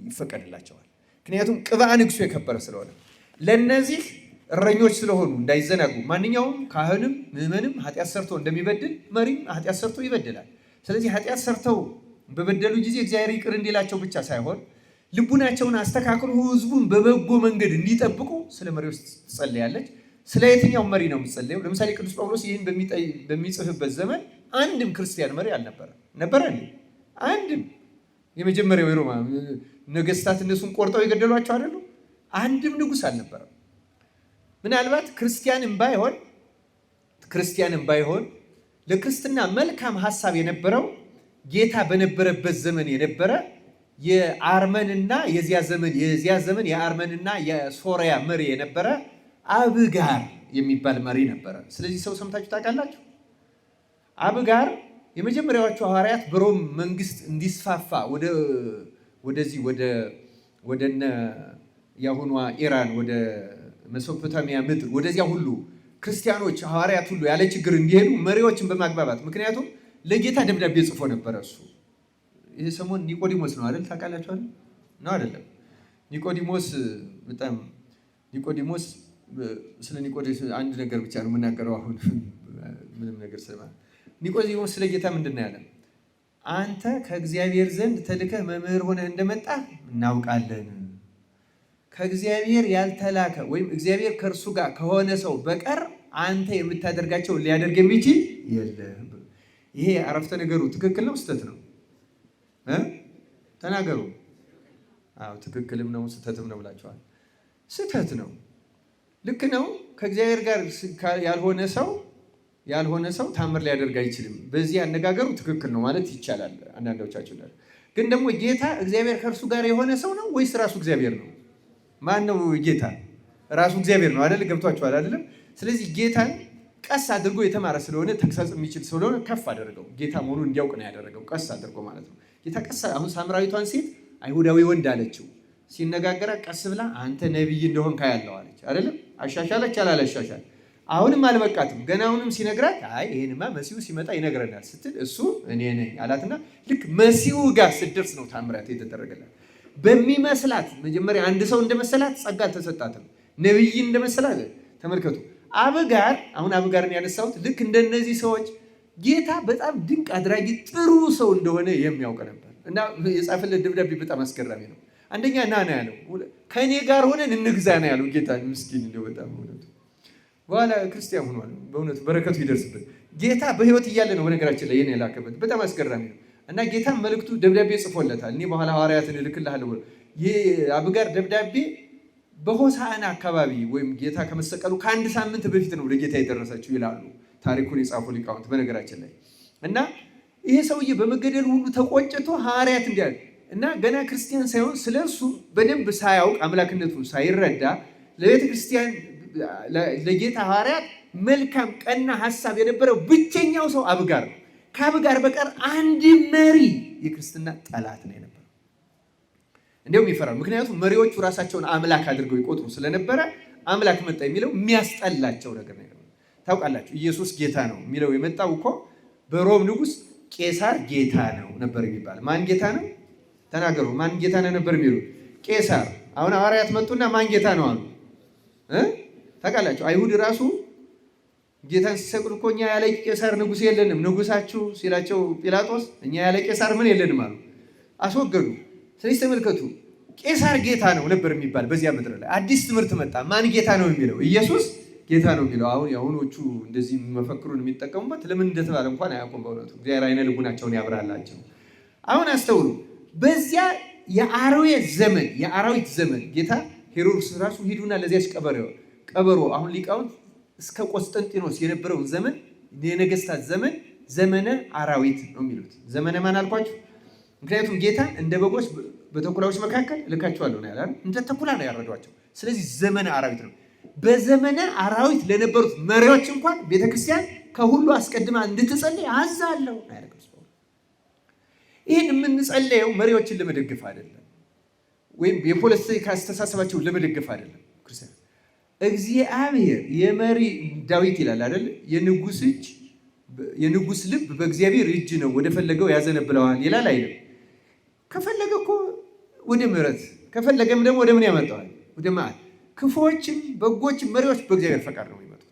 ይፈቀድላቸዋል። ምክንያቱም ቅብአ ንግሱ የከበረ ስለሆነ ለነዚህ እረኞች ስለሆኑ እንዳይዘናጉ። ማንኛውም ካህንም ምዕመንም ኃጢአት ሰርቶ እንደሚበድል መሪም ኃጢአት ሰርቶ ይበድላል። ስለዚህ ኃጢአት ሰርተው በበደሉ ጊዜ እግዚአብሔር ይቅር እንዲላቸው ብቻ ሳይሆን ልቡናቸውን አስተካክሎ ህዝቡን በበጎ መንገድ እንዲጠብቁ ስለ መሪዎች ትጸልያለች። ስለ የትኛው መሪ ነው የምትጸልየው? ለምሳሌ ቅዱስ ጳውሎስ ይህን በሚጽፍበት ዘመን አንድም ክርስቲያን መሪ አልነበረም። ነበረ እንዴ? አንድም። የመጀመሪያው የሮማ ነገስታት እነሱን ቆርጠው የገደሏቸው አይደሉ? አንድም ንጉስ አልነበረም። ምናልባት ክርስቲያንም ባይሆን ለክርስትና መልካም ሀሳብ የነበረው ጌታ በነበረበት ዘመን የነበረ የአርመንና የዚያ ዘመን የአርመንና የሶሪያ መሪ የነበረ አብጋር የሚባል መሪ ነበረ። ስለዚህ ሰው ሰምታችሁ ታውቃላችሁ? አብጋር የመጀመሪያዎቹ ሐዋርያት በሮም መንግስት እንዲስፋፋ ወደዚህ ወደነ ያሁኗ ኢራን ወደ መሶፖታሚያ ምድር ወደዚያ ሁሉ ክርስቲያኖች ሐዋርያት ሁሉ ያለ ችግር እንዲሄዱ መሪዎችን በማግባባት ምክንያቱም ለጌታ ደብዳቤ ጽፎ ነበረ። እሱ ይሄ ሰሞን ኒቆዲሞስ ነው አይደል? ታውቃላችሁ አይደል? ነው አይደለም? ኒቆዲሞስ ስለ ኒቆዲሞስ አንድ ነገር ብቻ ነው የምናገረው አሁን ምንም ነገር ስለማ ኒቆዲሞስ ስለ ጌታ ምንድን ነው ያለ? አንተ ከእግዚአብሔር ዘንድ ተልከህ መምህር ሆነህ እንደመጣህ እናውቃለን። ከእግዚአብሔር ያልተላከ ወይም እግዚአብሔር ከእርሱ ጋር ከሆነ ሰው በቀር አንተ የምታደርጋቸው ሊያደርግ የሚችል የለም። ይሄ አረፍተ ነገሩ ትክክል ነው ስህተት ነው? ተናገሩ። አዎ ትክክልም ነው ስህተትም ነው ብላችኋል። ስህተት ነው። ልክ ነው። ከእግዚአብሔር ጋር ያልሆነ ሰው ታምር ሊያደርግ አይችልም። በዚህ አነጋገሩ ትክክል ነው ማለት ይቻላል። አንዳንዶቻችሁ ግን ደግሞ ጌታ እግዚአብሔር ከእርሱ ጋር የሆነ ሰው ነው ወይስ ራሱ እግዚአብሔር ነው? ማን ነው ጌታ? ራሱ እግዚአብሔር ነው አይደል? ገብቷችኋል አይደለም? ስለዚህ ጌታን ቀስ አድርጎ የተማረ ስለሆነ ተግሳጽ የሚችል ስለሆነ ከፍ አደረገው። ጌታ መሆኑን እንዲያውቅ ነው ያደረገው፣ ቀስ አድርጎ ማለት ነው። ጌታ ቀስ አሁን ሳምራዊቷን ሴት አይሁዳዊ ወንድ አለችው። ሲነጋገራ ቀስ ብላ አንተ ነቢይ እንደሆን ካያለው አለች አይደለም? አሻሻለች አላለሻሻል? አሁንም አልበቃትም። ገና አሁንም ሲነግራት አይ ይሄንማ መሲሁ ሲመጣ ይነግረናል ስትል እሱ እኔ ነኝ አላትና ልክ መሲሁ ጋር ስትደርስ ነው ታምራት የተደረገላት። በሚመስላት መጀመሪያ አንድ ሰው እንደመሰላት ጸጋ አልተሰጣትም። ነቢይ እንደመሰላት ተመልከቱ። አብጋርን ያነሳሁት ልክ እንደነዚህ ሰዎች ጌታ በጣም ድንቅ አድራጊ ጥሩ ሰው እንደሆነ የሚያውቅ ነበር። እና የጻፈለት ደብዳቤ በጣም አስገራሚ ነው። አንደኛ ና ነው ያለው፣ ከእኔ ጋር ሆነን እንግዛ ነው ያለው ጌታ። ምስኪን እንደው በጣም እውነቱ በኋላ ክርስቲያን ሆኗል። በእውነቱ በረከቱ ይደርስበት። ጌታ በህይወት እያለ ነው በነገራችን ላይ ይሄን የላከበት። በጣም አስገራሚ ነው። እና ጌታም መልእክቱ ደብዳቤ ጽፎለታል። እኔ በኋላ ሐዋርያትን እልክልሃለሁ ብሎ የአብጋር ደብዳቤ በሆሳዕና አካባቢ ወይም ጌታ ከመሰቀሉ ከአንድ ሳምንት በፊት ነው ለጌታ የደረሰችው ይላሉ ታሪኩን የጻፉ ሊቃውንት በነገራችን ላይ። እና ይሄ ሰውዬ በመገደሉ ሁሉ ተቆጭቶ ሐዋርያት እንዲያል እና ገና ክርስቲያን ሳይሆን ስለ እርሱ በደንብ ሳያውቅ አምላክነቱን ሳይረዳ ለቤተ ክርስቲያን ለጌታ ሐዋርያት መልካም ቀና ሐሳብ የነበረው ብቸኛው ሰው አብጋር ነው። ከአብጋር በቀር አንድ መሪ የክርስትና ጠላት ነው የነበረው። እንዲያውም ይፈራል። ምክንያቱም መሪዎቹ ራሳቸውን አምላክ አድርገው ይቆጥሩ ስለነበረ አምላክ መጣ የሚለው የሚያስጠላቸው ነገር ነው። ታውቃላችሁ ኢየሱስ ጌታ ነው የሚለው የመጣው እኮ በሮም ንጉሥ ቄሳር ጌታ ነው ነበር የሚባል። ማን ጌታ ነው? ተናገሩ። ማን ጌታ ነው ነበር የሚሉ? ቄሳር። አሁን ሐዋርያት መጡና ማን ጌታ ነው አሉ። ታውቃላችሁ አይሁድ ራሱ ጌታን ሲሰቅሉ እኮ እኛ ያለ ቄሳር ንጉሥ የለንም ንጉሳችሁ ሲላቸው ጲላጦስ እኛ ያለ ቄሳር ምን የለንም አሉ። አስወገዱ። ስለዚህ ተመልከቱ ቄሳር ጌታ ነው ነበር የሚባል በዚያ ምድር ላይ አዲስ ትምህርት መጣ። ማን ጌታ ነው የሚለው? ኢየሱስ ጌታ ነው የሚለው። አሁን የአሁኖቹ እንደዚህ መፈክሩን የሚጠቀሙበት ለምን እንደተባለ እንኳን አያውቁም። በእውነቱ እግዚአብሔር አይነ ልቡናቸውን ያብራላቸው። አሁን አስተውሉ። በዚያ የአራዊት ዘመን ጌታ ሄሮድስ ራሱ ሂዱና ለዚያች ቀበሮ አሁን ሊቃውንት እስከ ቆስጠንጢኖስ የነበረውን ዘመን የነገስታት ዘመን ዘመነ አራዊት ነው የሚሉት። ዘመነ ማን አልኳችሁ? ምክንያቱም ጌታ እንደ በጎች በተኩላዎች መካከል ልካቸዋለሁ ነው ያላል። እንደ ተኩላ ነው ያረዷቸው። ስለዚህ ዘመነ አራዊት ነው። በዘመነ አራዊት ለነበሩት መሪዎች እንኳን ቤተክርስቲያን ከሁሉ አስቀድማ እንድትጸልይ አዛለሁ ያደርገው። ይህን የምንጸልየው መሪዎችን ለመደገፍ አይደለም፣ ወይም የፖለቲካ አስተሳሰባቸውን ለመደገፍ አይደለም። ክርስቲያን እግዚአብሔር የመሪ ዳዊት ይላል አይደል? የንጉስ ልብ በእግዚአብሔር እጅ ነው፣ ወደ ፈለገው ያዘነብለዋል ይላል አይደል? ከፈለገ እኮ ወደ ምሕረት ከፈለገም ደግሞ ወደ ምን ያመጣዋል? ወደ መዓት። ክፉዎችም በጎችም መሪዎች በእግዚአብሔር ፈቃድ ነው የሚመጡት።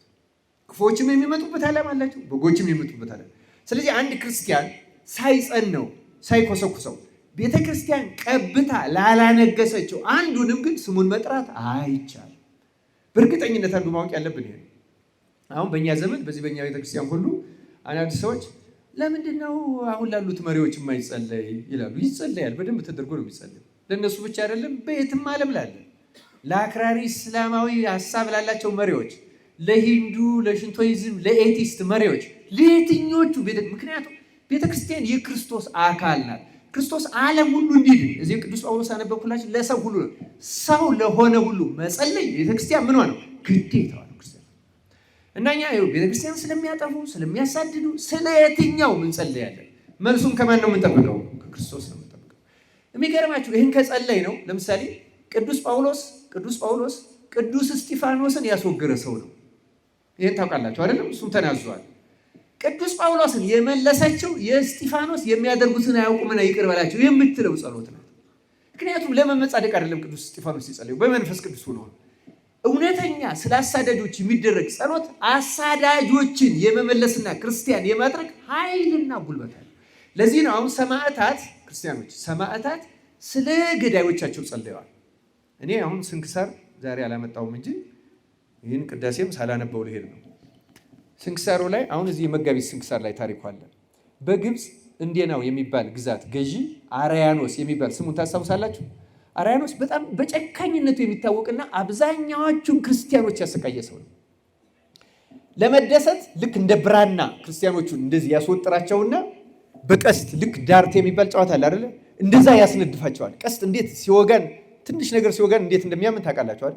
ክፉዎችም የሚመጡበት ዓላማ አላቸው፣ በጎችም የሚመጡበት ዓላማ። ስለዚህ አንድ ክርስቲያን ሳይጸነው ሳይኮሰኩሰው ቤተ ክርስቲያን ቀብታ ላላነገሰችው አንዱንም ግን ስሙን መጥራት አይቻልም። በእርግጠኝነት አንዱ ማወቅ ያለብን ይሄ። አሁን በእኛ ዘመን በዚህ በእኛ ቤተክርስቲያን ሁሉ አንዳንድ ሰዎች ለምንድን ነው አሁን ላሉት መሪዎች የማይጸለይ ይላሉ። ይጸለያል፣ በደንብ ተደርጎ ነው የሚጸለይ። ለእነሱ ብቻ አይደለም፣ በየትም ዓለም ላለ ለአክራሪ እስላማዊ ሀሳብ ላላቸው መሪዎች፣ ለሂንዱ፣ ለሽንቶይዝም፣ ለኤቲስት መሪዎች፣ ለየትኞቹ ምክንያቱም ቤተክርስቲያን የክርስቶስ አካል ናት። ክርስቶስ ዓለም ሁሉ እንዲድን እዚህ ቅዱስ ጳውሎስ አነበብኩላችሁ። ለሰው ሁሉ ሰው ለሆነ ሁሉ መጸለይ ቤተክርስቲያን ምኗ ነው? ግዴታዋ ነው ክርስቲያን። እና እኛ ቤተክርስቲያን ስለሚያጠፉ ስለሚያሳድዱ ስለ የትኛው እንጸለያለን? መልሱም ከማን ነው የምንጠብቀው? ከክርስቶስ ነው የምንጠብቀው። የሚገርማችሁ ይህን ከጸለይ ነው። ለምሳሌ ቅዱስ ጳውሎስ ቅዱስ እስጢፋኖስን ያስወገረ ሰው ነው። ይህን ታውቃላችሁ አይደለም? እሱም ተናዟል። ቅዱስ ጳውሎስን የመለሰችው የእስጢፋኖስ የሚያደርጉትን አያውቁምና ይቅር በላቸው የምትለው ጸሎት ነው። ምክንያቱም ለመመጻደቅ አይደለም ቅዱስ እስጢፋኖስ ሲጸልዩ በመንፈስ ቅዱስ ሆኖ። እውነተኛ ስለ አሳዳጆች የሚደረግ ጸሎት አሳዳጆችን የመመለስና ክርስቲያን የማድረግ ኃይልና ጉልበት አለ። ለዚህ ነው አሁን ሰማዕታት ክርስቲያኖች ሰማዕታት ስለ ገዳዮቻቸው ጸልየዋል። እኔ አሁን ስንክሳር ዛሬ አላመጣውም እንጂ ይህን ቅዳሴም ሳላነበው ልሄድ ነው። ስንክሳሩ ላይ አሁን እዚህ የመጋቢት ስንክሳር ላይ ታሪኩ አለ። በግብፅ እንዴናው የሚባል ግዛት ገዢ አርያኖስ የሚባል ስሙን ታስታውሳላችሁ? አርያኖስ በጣም በጨካኝነቱ የሚታወቅና አብዛኛዎቹን ክርስቲያኖች ያሰቃየ ሰው ነው። ለመደሰት ልክ እንደ ብራና ክርስቲያኖቹን እንደዚህ ያስወጥራቸውና በቀስት ልክ ዳርት የሚባል ጨዋታ አለ አይደለ? እንደዛ ያስነድፋቸዋል። ቀስት እንዴት ሲወጋን ትንሽ ነገር ሲወጋን እንዴት እንደሚያምን ታውቃላችኋል?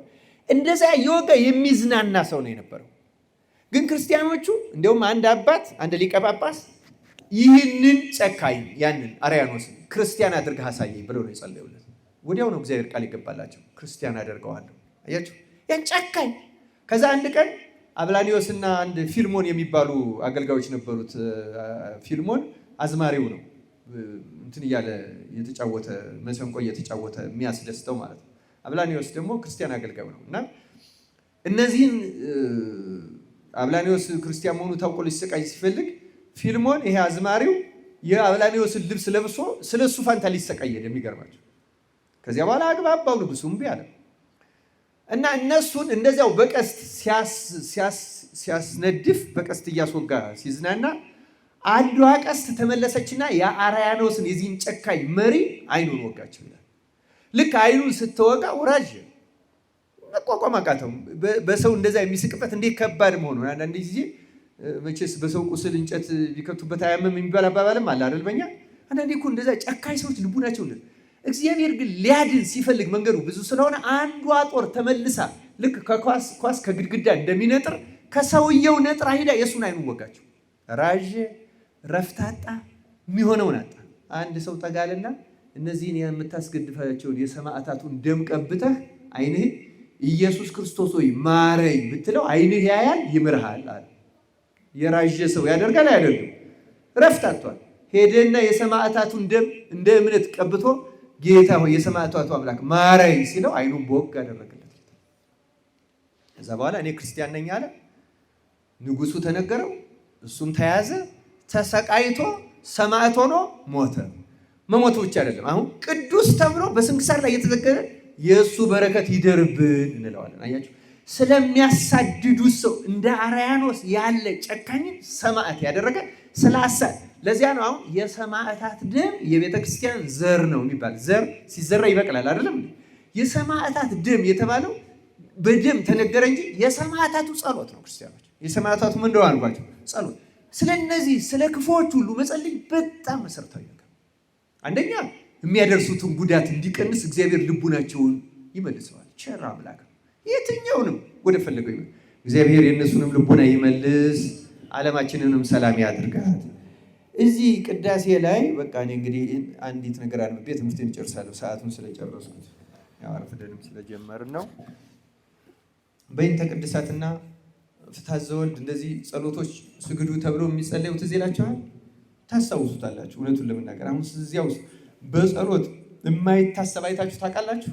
እንደዛ የወጋ የሚዝናና ሰው ነው የነበረው። ግን ክርስቲያኖቹ እንዲያውም አንድ ሊቀ ጳጳስ ይህንን ጨካኝ ያንን አርያኖስን ክርስቲያን አድርገህ አሳየኝ ብለው ነው የጸለዩለት። ወዲያው ነው እግዚአብሔር ቃል ይገባላቸው፣ ክርስቲያን አደርገዋለሁ። አያችሁ ያን ጨካኝ። ከዛ አንድ ቀን አብላኒዮስና አንድ ፊልሞን የሚባሉ አገልጋዮች ነበሩት። ፊልሞን አዝማሪው ነው፣ እንትን እያለ የተጫወተ መሰንቆ እየተጫወተ የሚያስደስተው ማለት ነው። አብላኒዮስ ደግሞ ክርስቲያን አገልጋዩ ነው። እና እነዚህን አብላኒዮስ ክርስቲያን መሆኑ ታውቆ ሊሰቃይ ሲፈልግ ፊልሞን ይሄ አዝማሪው የአብላኒዎስን ልብስ ለብሶ ስለሱ ፋንታ ሊሰቃየል የሚገርማቸው። ከዚያ በኋላ አግባባው ንጉሱ እምቢ አለ እና እነሱን እንደዚያው በቀስት ሲያስነድፍ በቀስት እያስወጋ ሲዝናና አንዷ ቀስት ተመለሰችና የአርያኖስን የዚህን ጨካኝ መሪ አይኑን ወጋቸው ይላል። ልክ አይኑን ስትወጋ ወራጅ መቋቋም አቃተው። በሰው እንደዛ የሚስቅበት እንዴት ከባድ መሆኑን አንዳንድ ጊዜ መቼስ በሰው ቁስል እንጨት ቢከቱበት አያመም የሚባል አባባልም አለ አይደል? በእኛ አንዳንዴ እኮ እንደዛ ጨካኝ ሰዎች ልቡናቸው እንደ እግዚአብሔር ግን ሊያድን ሲፈልግ መንገዱ ብዙ ስለሆነ አንዷ ጦር ተመልሳ ልክ ከኳስ ከግድግዳ እንደሚነጥር ከሰውየው ነጥራ ሄዳ የእሱን አይኑን ወጋቸው። ራዥ ረፍታጣ የሚሆነውን አጣ። አንድ ሰው ጠጋልና እነዚህን የምታስገድፋቸውን የሰማዕታቱን ደም ቀብተህ አይንህ ኢየሱስ ክርስቶስ ሆይ ማረኝ ብትለው አይንህ ያያል ይምርሃል አለ። የራዥ ሰው ያደርጋል አያደርግም? ረፍታቷል። ሄደና የሰማዕታቱን ደም እንደ እምነት ቀብቶ ጌታ ሆይ የሰማዕታቱ አምላክ ማረኝ ሲለው አይኑን በወግ አደረገለት። ከዛ በኋላ እኔ ክርስቲያን ነኝ አለ። ንጉሱ ተነገረው፣ እሱም ተያዘ፣ ተሰቃይቶ ሰማዕት ሆኖ ሞተ። መሞቱ ብቻ አይደለም፣ አሁን ቅዱስ ተብሎ በስንክሳር ላይ የተዘገረ የእሱ በረከት ይደርብን እንለዋለን። አያችሁ፣ ስለሚያሳድዱት ሰው እንደ አርያኖስ ያለ ጨካኝን ሰማዕት ያደረገ ስላሳድ። ለዚያ ነው አሁን የሰማዕታት ደም የቤተ ክርስቲያን ዘር ነው የሚባል። ዘር ሲዘራ ይበቅላል አይደለም? የሰማዕታት ደም የተባለው በደም ተነገረ እንጂ የሰማዕታቱ ጸሎት ነው። ክርስቲያኖች የሰማዕታቱ ምን እንደው አልኳቸው ጸሎት። ስለነዚህ ስለ ክፉዎች ሁሉ መጸለይ በጣም መሰረታዊ ነገር። አንደኛ የሚያደርሱትን ጉዳት እንዲቀንስ እግዚአብሔር ልቡናቸውን ይመልሰዋል። ቸር አምላክ የትኛውንም ወደ ፈለገው ይመልስ። እግዚአብሔር የእነሱንም ልቡና ይመልስ፣ ዓለማችንንም ሰላም ያድርጋት። እዚህ ቅዳሴ ላይ በቃ እኔ እንግዲህ አንዲት ነገር አንብቤ ትምህርቴን እጨርሳለሁ። ሰዓቱን ስለጨረስኩት ያው አርፍደንም ስለጀመርን ነው። በይንተ ቅድሳትና ፍትሐ ዘወልድ እንደዚህ ጸሎቶች ስግዱ ተብሎ የሚጸለዩ ትዝ ይላችኋል? ታስታውሱታላችሁ? እውነቱን ለመናገር አሁን እዚያ ውስጥ በጸሎት የማይታሰብ አይታችሁ ታውቃላችሁ?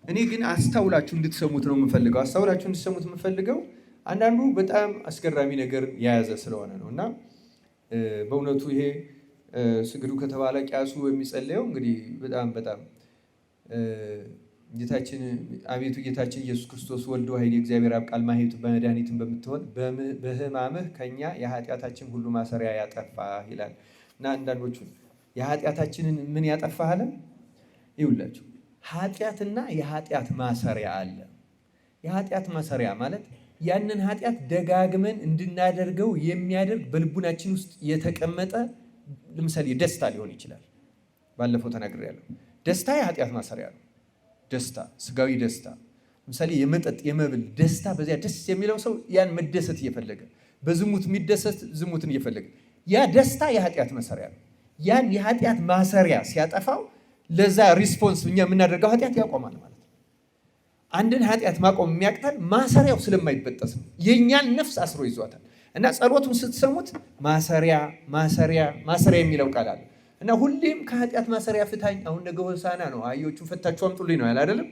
እኔ ግን አስተውላችሁ እንድትሰሙት ነው የምፈልገው። አስተውላችሁ እንድትሰሙት የምፈልገው አንዳንዱ በጣም አስገራሚ ነገር የያዘ ስለሆነ ነው። እና በእውነቱ ይሄ ስግዱ ከተባለ ቂያሱ የሚጸለየው እንግዲህ በጣም ጌታችን አቤቱ ጌታችን ኢየሱስ ክርስቶስ ወልድ ዋሕድ የእግዚአብሔር አብ ቃል ማኅየቱ በመድኃኒትን በምትሆን በሕማምህ ከኛ የኃጢአታችን ሁሉ ማሰሪያ ያጠፋህ ይላል። እና አንዳንዶቹ የኃጢአታችንን ምን ያጠፋህ አለ? ይውላችሁ ኃጢአትና የኃጢአት ማሰሪያ አለ። የኃጢአት ማሰሪያ ማለት ያንን ኃጢአት ደጋግመን እንድናደርገው የሚያደርግ በልቡናችን ውስጥ የተቀመጠ ለምሳሌ ደስታ ሊሆን ይችላል። ባለፈው ተናግሬያለሁ። ደስታ የኃጢአት ማሰሪያ ነው። ደስታ ስጋዊ ደስታ ለምሳሌ የመጠጥ የመብል ደስታ፣ በዚያ ደስ የሚለው ሰው ያን መደሰት እየፈለገ በዝሙት የሚደሰት ዝሙትን እየፈለገ ያ ደስታ የኃጢአት ማሰሪያ ነው። ያን የኃጢአት ማሰሪያ ሲያጠፋው ለዛ ሪስፖንስ እኛ የምናደርገው ኃጢአት ያቆማል ማለት ነው። አንድን ኃጢአት ማቆም የሚያቅተን ማሰሪያው ስለማይበጠስ ነው። የእኛን ነፍስ አስሮ ይዟታል። እና ጸሎቱን ስትሰሙት ማሰሪያ ማሰሪያ ማሰሪያ የሚለው ቃል አለ። እና ሁሌም ከኃጢአት ማሰሪያ ፍታኝ። አሁን ነገ ሆሳዕና ነው፣ አህዮቹን ፈታችሁ አምጡልኝ ነው ያለ አይደለም?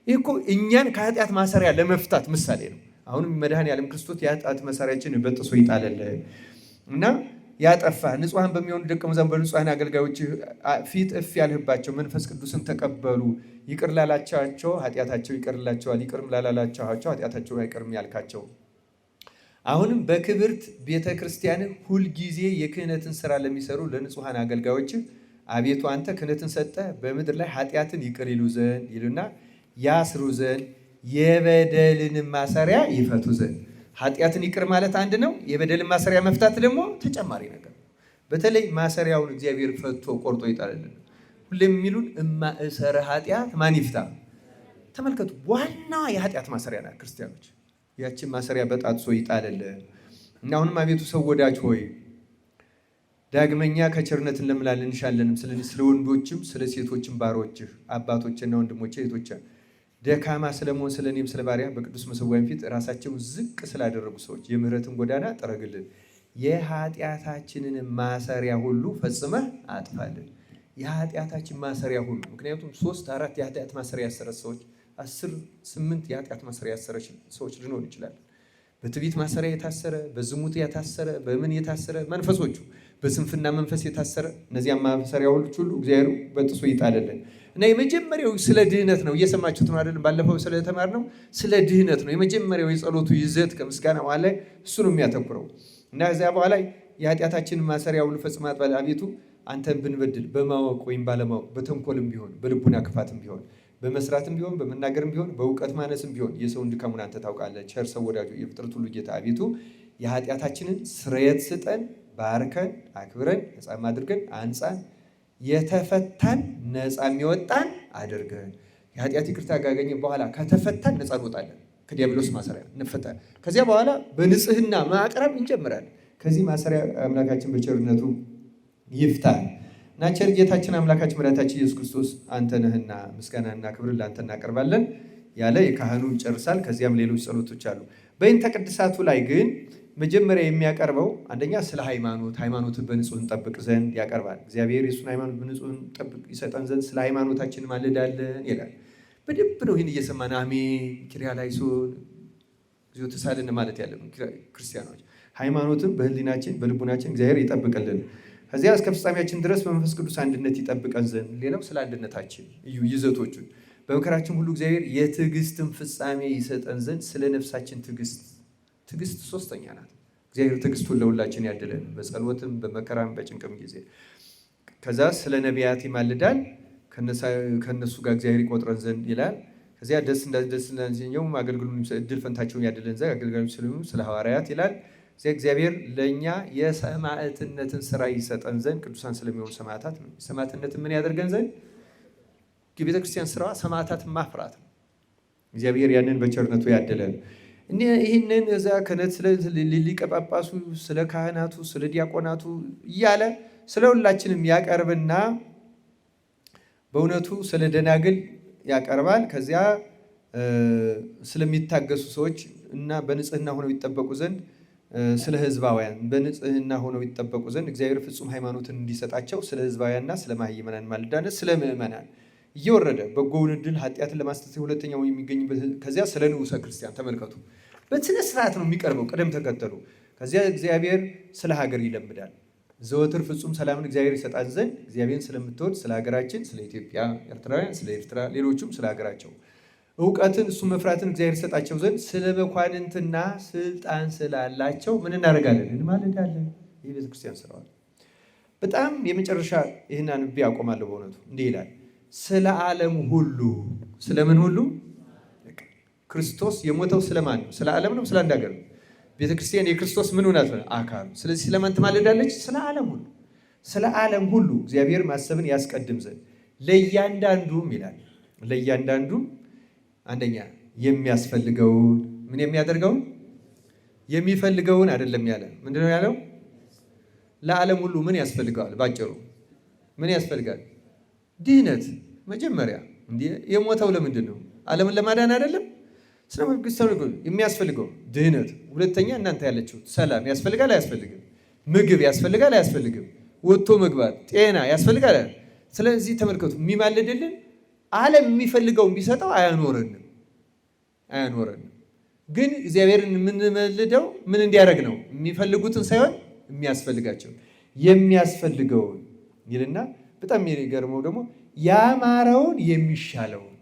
ይህ እኮ እኛን ከኃጢአት ማሰሪያ ለመፍታት ምሳሌ ነው። አሁንም መድኃኔዓለም ክርስቶስ የኃጢአት ማሰሪያችንን በጥሶ ይጣለልን እና ያጠፋ ንጹሐን በሚሆኑ ደቀ መዛሙርት በንጹሐን አገልጋዮች ፊት እፍ ያልህባቸው መንፈስ ቅዱስን ተቀበሉ። ይቅር ላላቸው ኃጢአታቸው ይቀርላቸዋል፣ ይቅርም ላላላቸው ኃጢአታቸው አይቀርም ያልካቸው። አሁንም በክብርት ቤተ ክርስቲያንህ ሁልጊዜ የክህነትን ስራ ለሚሰሩ ለንጹሐን አገልጋዮች አቤቱ አንተ ክህነትን ሰጠህ፣ በምድር ላይ ኃጢአትን ይቅር ይሉ ዘንድ ይሉና ያስሩ ዘንድ የበደልንም ማሰሪያ ይፈቱ ዘንድ። ኃጢአትን ይቅር ማለት አንድ ነው። የበደልን ማሰሪያ መፍታት ደግሞ ተጨማሪ ነገር ነው። በተለይ ማሰሪያውን እግዚአብሔር ፈቶ ቆርጦ ይጣልልን። ሁሌም የሚሉን እማእሰረ ኃጢአት ማን ይፍታ? ተመልከቱ፣ ዋናዋ የኃጢአት ማሰሪያ ናት ክርስቲያኖች። ያችን ማሰሪያ በጣጥሶ ይጣልልን እና አሁንም አቤቱ ሰው ወዳጅ ሆይ ዳግመኛ ከቸርነት እንለምናለን እንሻለንም ስለ ወንዶችም ስለ ሴቶችም ባሮችህ አባቶችና ወንድሞቼ እህቶቼ ደካማ ስለመሆን ስለ እኔም ስለ ባሪያ በቅዱስ መሠዊያህ ፊት ራሳቸውን ዝቅ ስላደረጉ ሰዎች የምህረትን ጎዳና ጥረግልን፣ የኃጢአታችንን ማሰሪያ ሁሉ ፈጽመህ አጥፋልን። የኃጢአታችን ማሰሪያ ሁሉ ምክንያቱም 3-4 የኃጢአት ማሰሪያ ያሰረ ሰዎች 10-8 የኃጢአት ማሰሪያ ያሰረ ሰዎች ልንሆን ይችላል። በትዕቢት ማሰሪያ የታሰረ፣ በዝሙት የታሰረ፣ በምን የታሰረ መንፈሶቹ በስንፍና መንፈስ የታሰረ እነዚያም ማሰሪያዎች ሁሉ እግዚአብሔር በጥሶ ይጣልልን እና የመጀመሪያው ስለ ድህነት ነው። እየሰማችሁት ነው አይደል? ባለፈው ስለተማርነው ስለ ድህነት ነው የመጀመሪያው የጸሎቱ ይዘት ከምስጋና በኋላ እሱ ነው የሚያተኩረው እና ከዚያ በኋላ የኃጢአታችንን ማሰሪያ ሁሉ ፈጽማት ባለ አቤቱ አንተን ብንበድል በማወቅ ወይም ባለማወቅ በተንኮልም ቢሆን በልቡና ክፋትም ቢሆን በመስራትም ቢሆን በመናገርም ቢሆን በእውቀት ማነስም ቢሆን የሰውን ድካሙን አንተ ታውቃለህ። ቸር ሰው ወዳጁ የፍጥረት ሁሉ ጌታ አቤቱ የኃጢአታችንን ስርየት ስጠን፣ ባርከን፣ አክብረን፣ ነፃም አድርገን፣ አንጻን፣ የተፈታን ነፃ የሚወጣን አድርገን። የኃጢአት ይቅርታ ካገኘን በኋላ ከተፈታን ነፃ እንወጣለን፣ ከዲያብሎስ ማሰሪያ እንፈታለን። ከዚያ በኋላ በንጽህና ማቅረብ እንጀምራለን። ከዚህ ማሰሪያ አምላካችን በቸርነቱ ይፍታል እና ቸር ጌታችን አምላካችን መድኃኒታችን ኢየሱስ ክርስቶስ አንተ ነህና ምስጋናና ክብር ለአንተ እናቀርባለን ያለ የካህኑ ይጨርሳል። ከዚያም ሌሎች ጸሎቶች አሉ። በይንተ ቅድሳቱ ላይ ግን መጀመሪያ የሚያቀርበው አንደኛ ስለ ሃይማኖትን በንጹህ እንጠብቅ ዘንድ ያቀርባል። እግዚአብሔር የሱን ሃይማኖት በንጹህ እንጠብቅ ይሰጠን ዘንድ ስለ ሃይማኖታችን ማልዳለን ይላል። በደንብ ነው ይህን እየሰማን አሜን ኪርያላይሶን እግዚኦ ተሳለን ማለት ያለብን ክርስቲያኖች። ሃይማኖትን በህሊናችን በልቡናችን እግዚአብሔር ይጠብቅልን። ከዚያ እስከ ፍጻሜያችን ድረስ በመንፈስ ቅዱስ አንድነት ይጠብቀን ዘንድ። ሌላው ስለ አንድነታችን እዩ ይዘቶቹን። በመከራችን ሁሉ እግዚአብሔር የትዕግስትን ፍጻሜ ይሰጠን ዘንድ ስለ ነፍሳችን ትዕግስት ሶስተኛ ናት። እግዚአብሔር ትዕግስቱን ለሁላችን ያድለን በጸሎትም በመከራም በጭንቅም ጊዜ። ከዛ ስለ ነቢያት ይማልዳል ከነሱ ጋር እግዚአብሔር ይቆጥረን ዘንድ ይላል። ከዚያ ደስ እንዳሰኘውም አገልግሎቱን እድል ፈንታቸውን ያድለን ዘንድ አገልጋዮች ስለሆኑ ስለ ሐዋርያት ይላል። እግዚአብሔር ለእኛ የሰማዕትነትን ስራ ይሰጠን ዘንድ ቅዱሳን ስለሚሆኑ ሰማዕታት ነው። ሰማዕትነትን ምን ያደርገን ዘንድ የቤተ ክርስቲያን ስራዋ ሰማዕታትን ማፍራት ነው። እግዚአብሔር ያንን በቸርነቱ ያደለን። ይህንን እዛ ክህነት ስለ ሊቀ ጳጳሱ፣ ስለ ካህናቱ፣ ስለ ዲያቆናቱ እያለ ስለ ሁላችንም ያቀርብና በእውነቱ ስለ ደናግል ያቀርባል። ከዚያ ስለሚታገሱ ሰዎች እና በንጽህና ሆነው ይጠበቁ ዘንድ ስለ ህዝባውያን በንጽህና ሆነው ይጠበቁ ዘንድ እግዚአብሔር ፍጹም ሃይማኖትን እንዲሰጣቸው ስለ ህዝባውያንና ስለ ማህይመናን ማልዳነ ስለ ምእመናን እየወረደ በጎውን ዕድል ኃጢአትን ለማስተስረይ ሁለተኛው የሚገኝበት። ከዚያ ስለ ንዑሰ ክርስቲያን ተመልከቱ። በስነ ስርዓት ነው የሚቀርበው ቅደም ተከተሉ። ከዚያ እግዚአብሔር ስለ ሀገር ይለምዳል። ዘወትር ፍጹም ሰላምን እግዚአብሔር ይሰጣን ዘንድ እግዚአብሔርን ስለምትወድ ስለ ሀገራችን ስለ ኢትዮጵያ፣ ኤርትራውያን ስለ ኤርትራ፣ ሌሎቹም ስለ ሀገራቸው እውቀትን እሱ መፍራትን እግዚአብሔር ይሰጣቸው ዘንድ ስለ መኳንንትና ስልጣን ስላላቸው ምን እናደርጋለን? እንማልዳለን። ይህ ቤተክርስቲያን ስራዋል። በጣም የመጨረሻ ይህን አንብቤ ያቆማለሁ። በእውነቱ እንዲህ ይላል፣ ስለ ዓለም ሁሉ። ስለምን ሁሉ? ክርስቶስ የሞተው ስለማን ነው? ስለ ዓለም ነው? ስለ አንድ ሀገር ነው? ቤተክርስቲያን የክርስቶስ ምን ሆናት? አካሉ። ስለዚህ ስለማን ትማልዳለች? ስለ ዓለም ሁሉ። ስለ ዓለም ሁሉ እግዚአብሔር ማሰብን ያስቀድም ዘንድ ለእያንዳንዱም ይላል፣ ለእያንዳንዱም አንደኛ የሚያስፈልገውን ምን የሚያደርገውን የሚፈልገውን አይደለም ያለ። ምንድነው ያለው? ለዓለም ሁሉ ምን ያስፈልገዋል? ባጭሩ ምን ያስፈልጋል? ድህነት። መጀመሪያ እንዴ የሞተው ለምንድን ነው? ዓለምን ለማዳን አይደለም? ስለዚህ የሚያስፈልገው ድህነት። ሁለተኛ እናንተ ያለችው ሰላም ያስፈልጋል አያስፈልግም? ምግብ ያስፈልጋል አያስፈልግም? ወጥቶ መግባት፣ ጤና ያስፈልጋል። ስለዚህ ተመልከቱ፣ የሚማልድልን ዓለም የሚፈልገውን ቢሰጠው አያኖረንም። ግን እግዚአብሔርን የምንመልደው ምን እንዲያደርግ ነው? የሚፈልጉትን ሳይሆን የሚያስፈልጋቸው የሚያስፈልገውን ይልና በጣም የሚገርመው ደግሞ ያማረውን የሚሻለውን።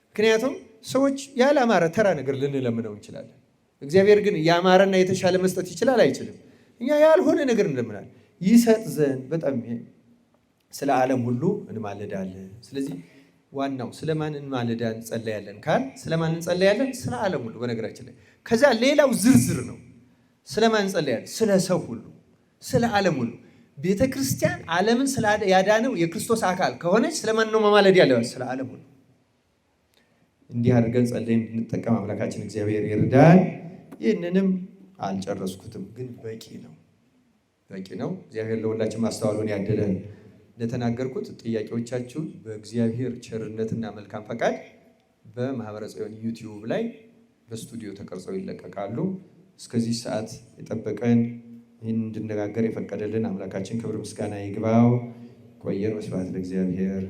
ምክንያቱም ሰዎች ያላማረ ተራ ነገር ልንለምነው እንችላለን። እግዚአብሔር ግን ያማረና የተሻለ መስጠት ይችላል አይችልም? እኛ ያልሆነ ነገር እንለምናለን። ይሰጥ ዘንድ በጣም ስለ ዓለም ሁሉ እንማልዳለን። ስለዚህ ዋናው ስለማን እንማልዳለን እንጸለያለን ካል ስለማን እንጸለያለን? ስለ ዓለም ሁሉ። በነገራችን ላይ ከዛ ሌላው ዝርዝር ነው። ስለማን እንጸለያለን? ስለ ሰው ሁሉ፣ ስለ ዓለም ሁሉ። ቤተ ክርስቲያን ዓለምን ያዳነው የክርስቶስ አካል ከሆነች ስለማን ነው መማለድ ያለው? ስለ ዓለም ሁሉ። እንዲህ አድርገን ጸለይን እንድንጠቀም አምላካችን እግዚአብሔር ይርዳን። ይህንንም አልጨረስኩትም፣ ግን በቂ ነው። እግዚአብሔር ለሁላችን ማስተዋሉን ያድለን። እንደተናገርኩት ጥያቄዎቻችሁን በእግዚአብሔር ቸርነትና መልካም ፈቃድ በማህበረ ጽዮን ዩቲዩብ ላይ በስቱዲዮ ተቀርጸው ይለቀቃሉ። እስከዚህ ሰዓት የጠበቀን ይህን እንድነጋገር የፈቀደልን አምላካችን ክብር ምስጋና ይግባው። ቆየን። ወስብሐት ለእግዚአብሔር።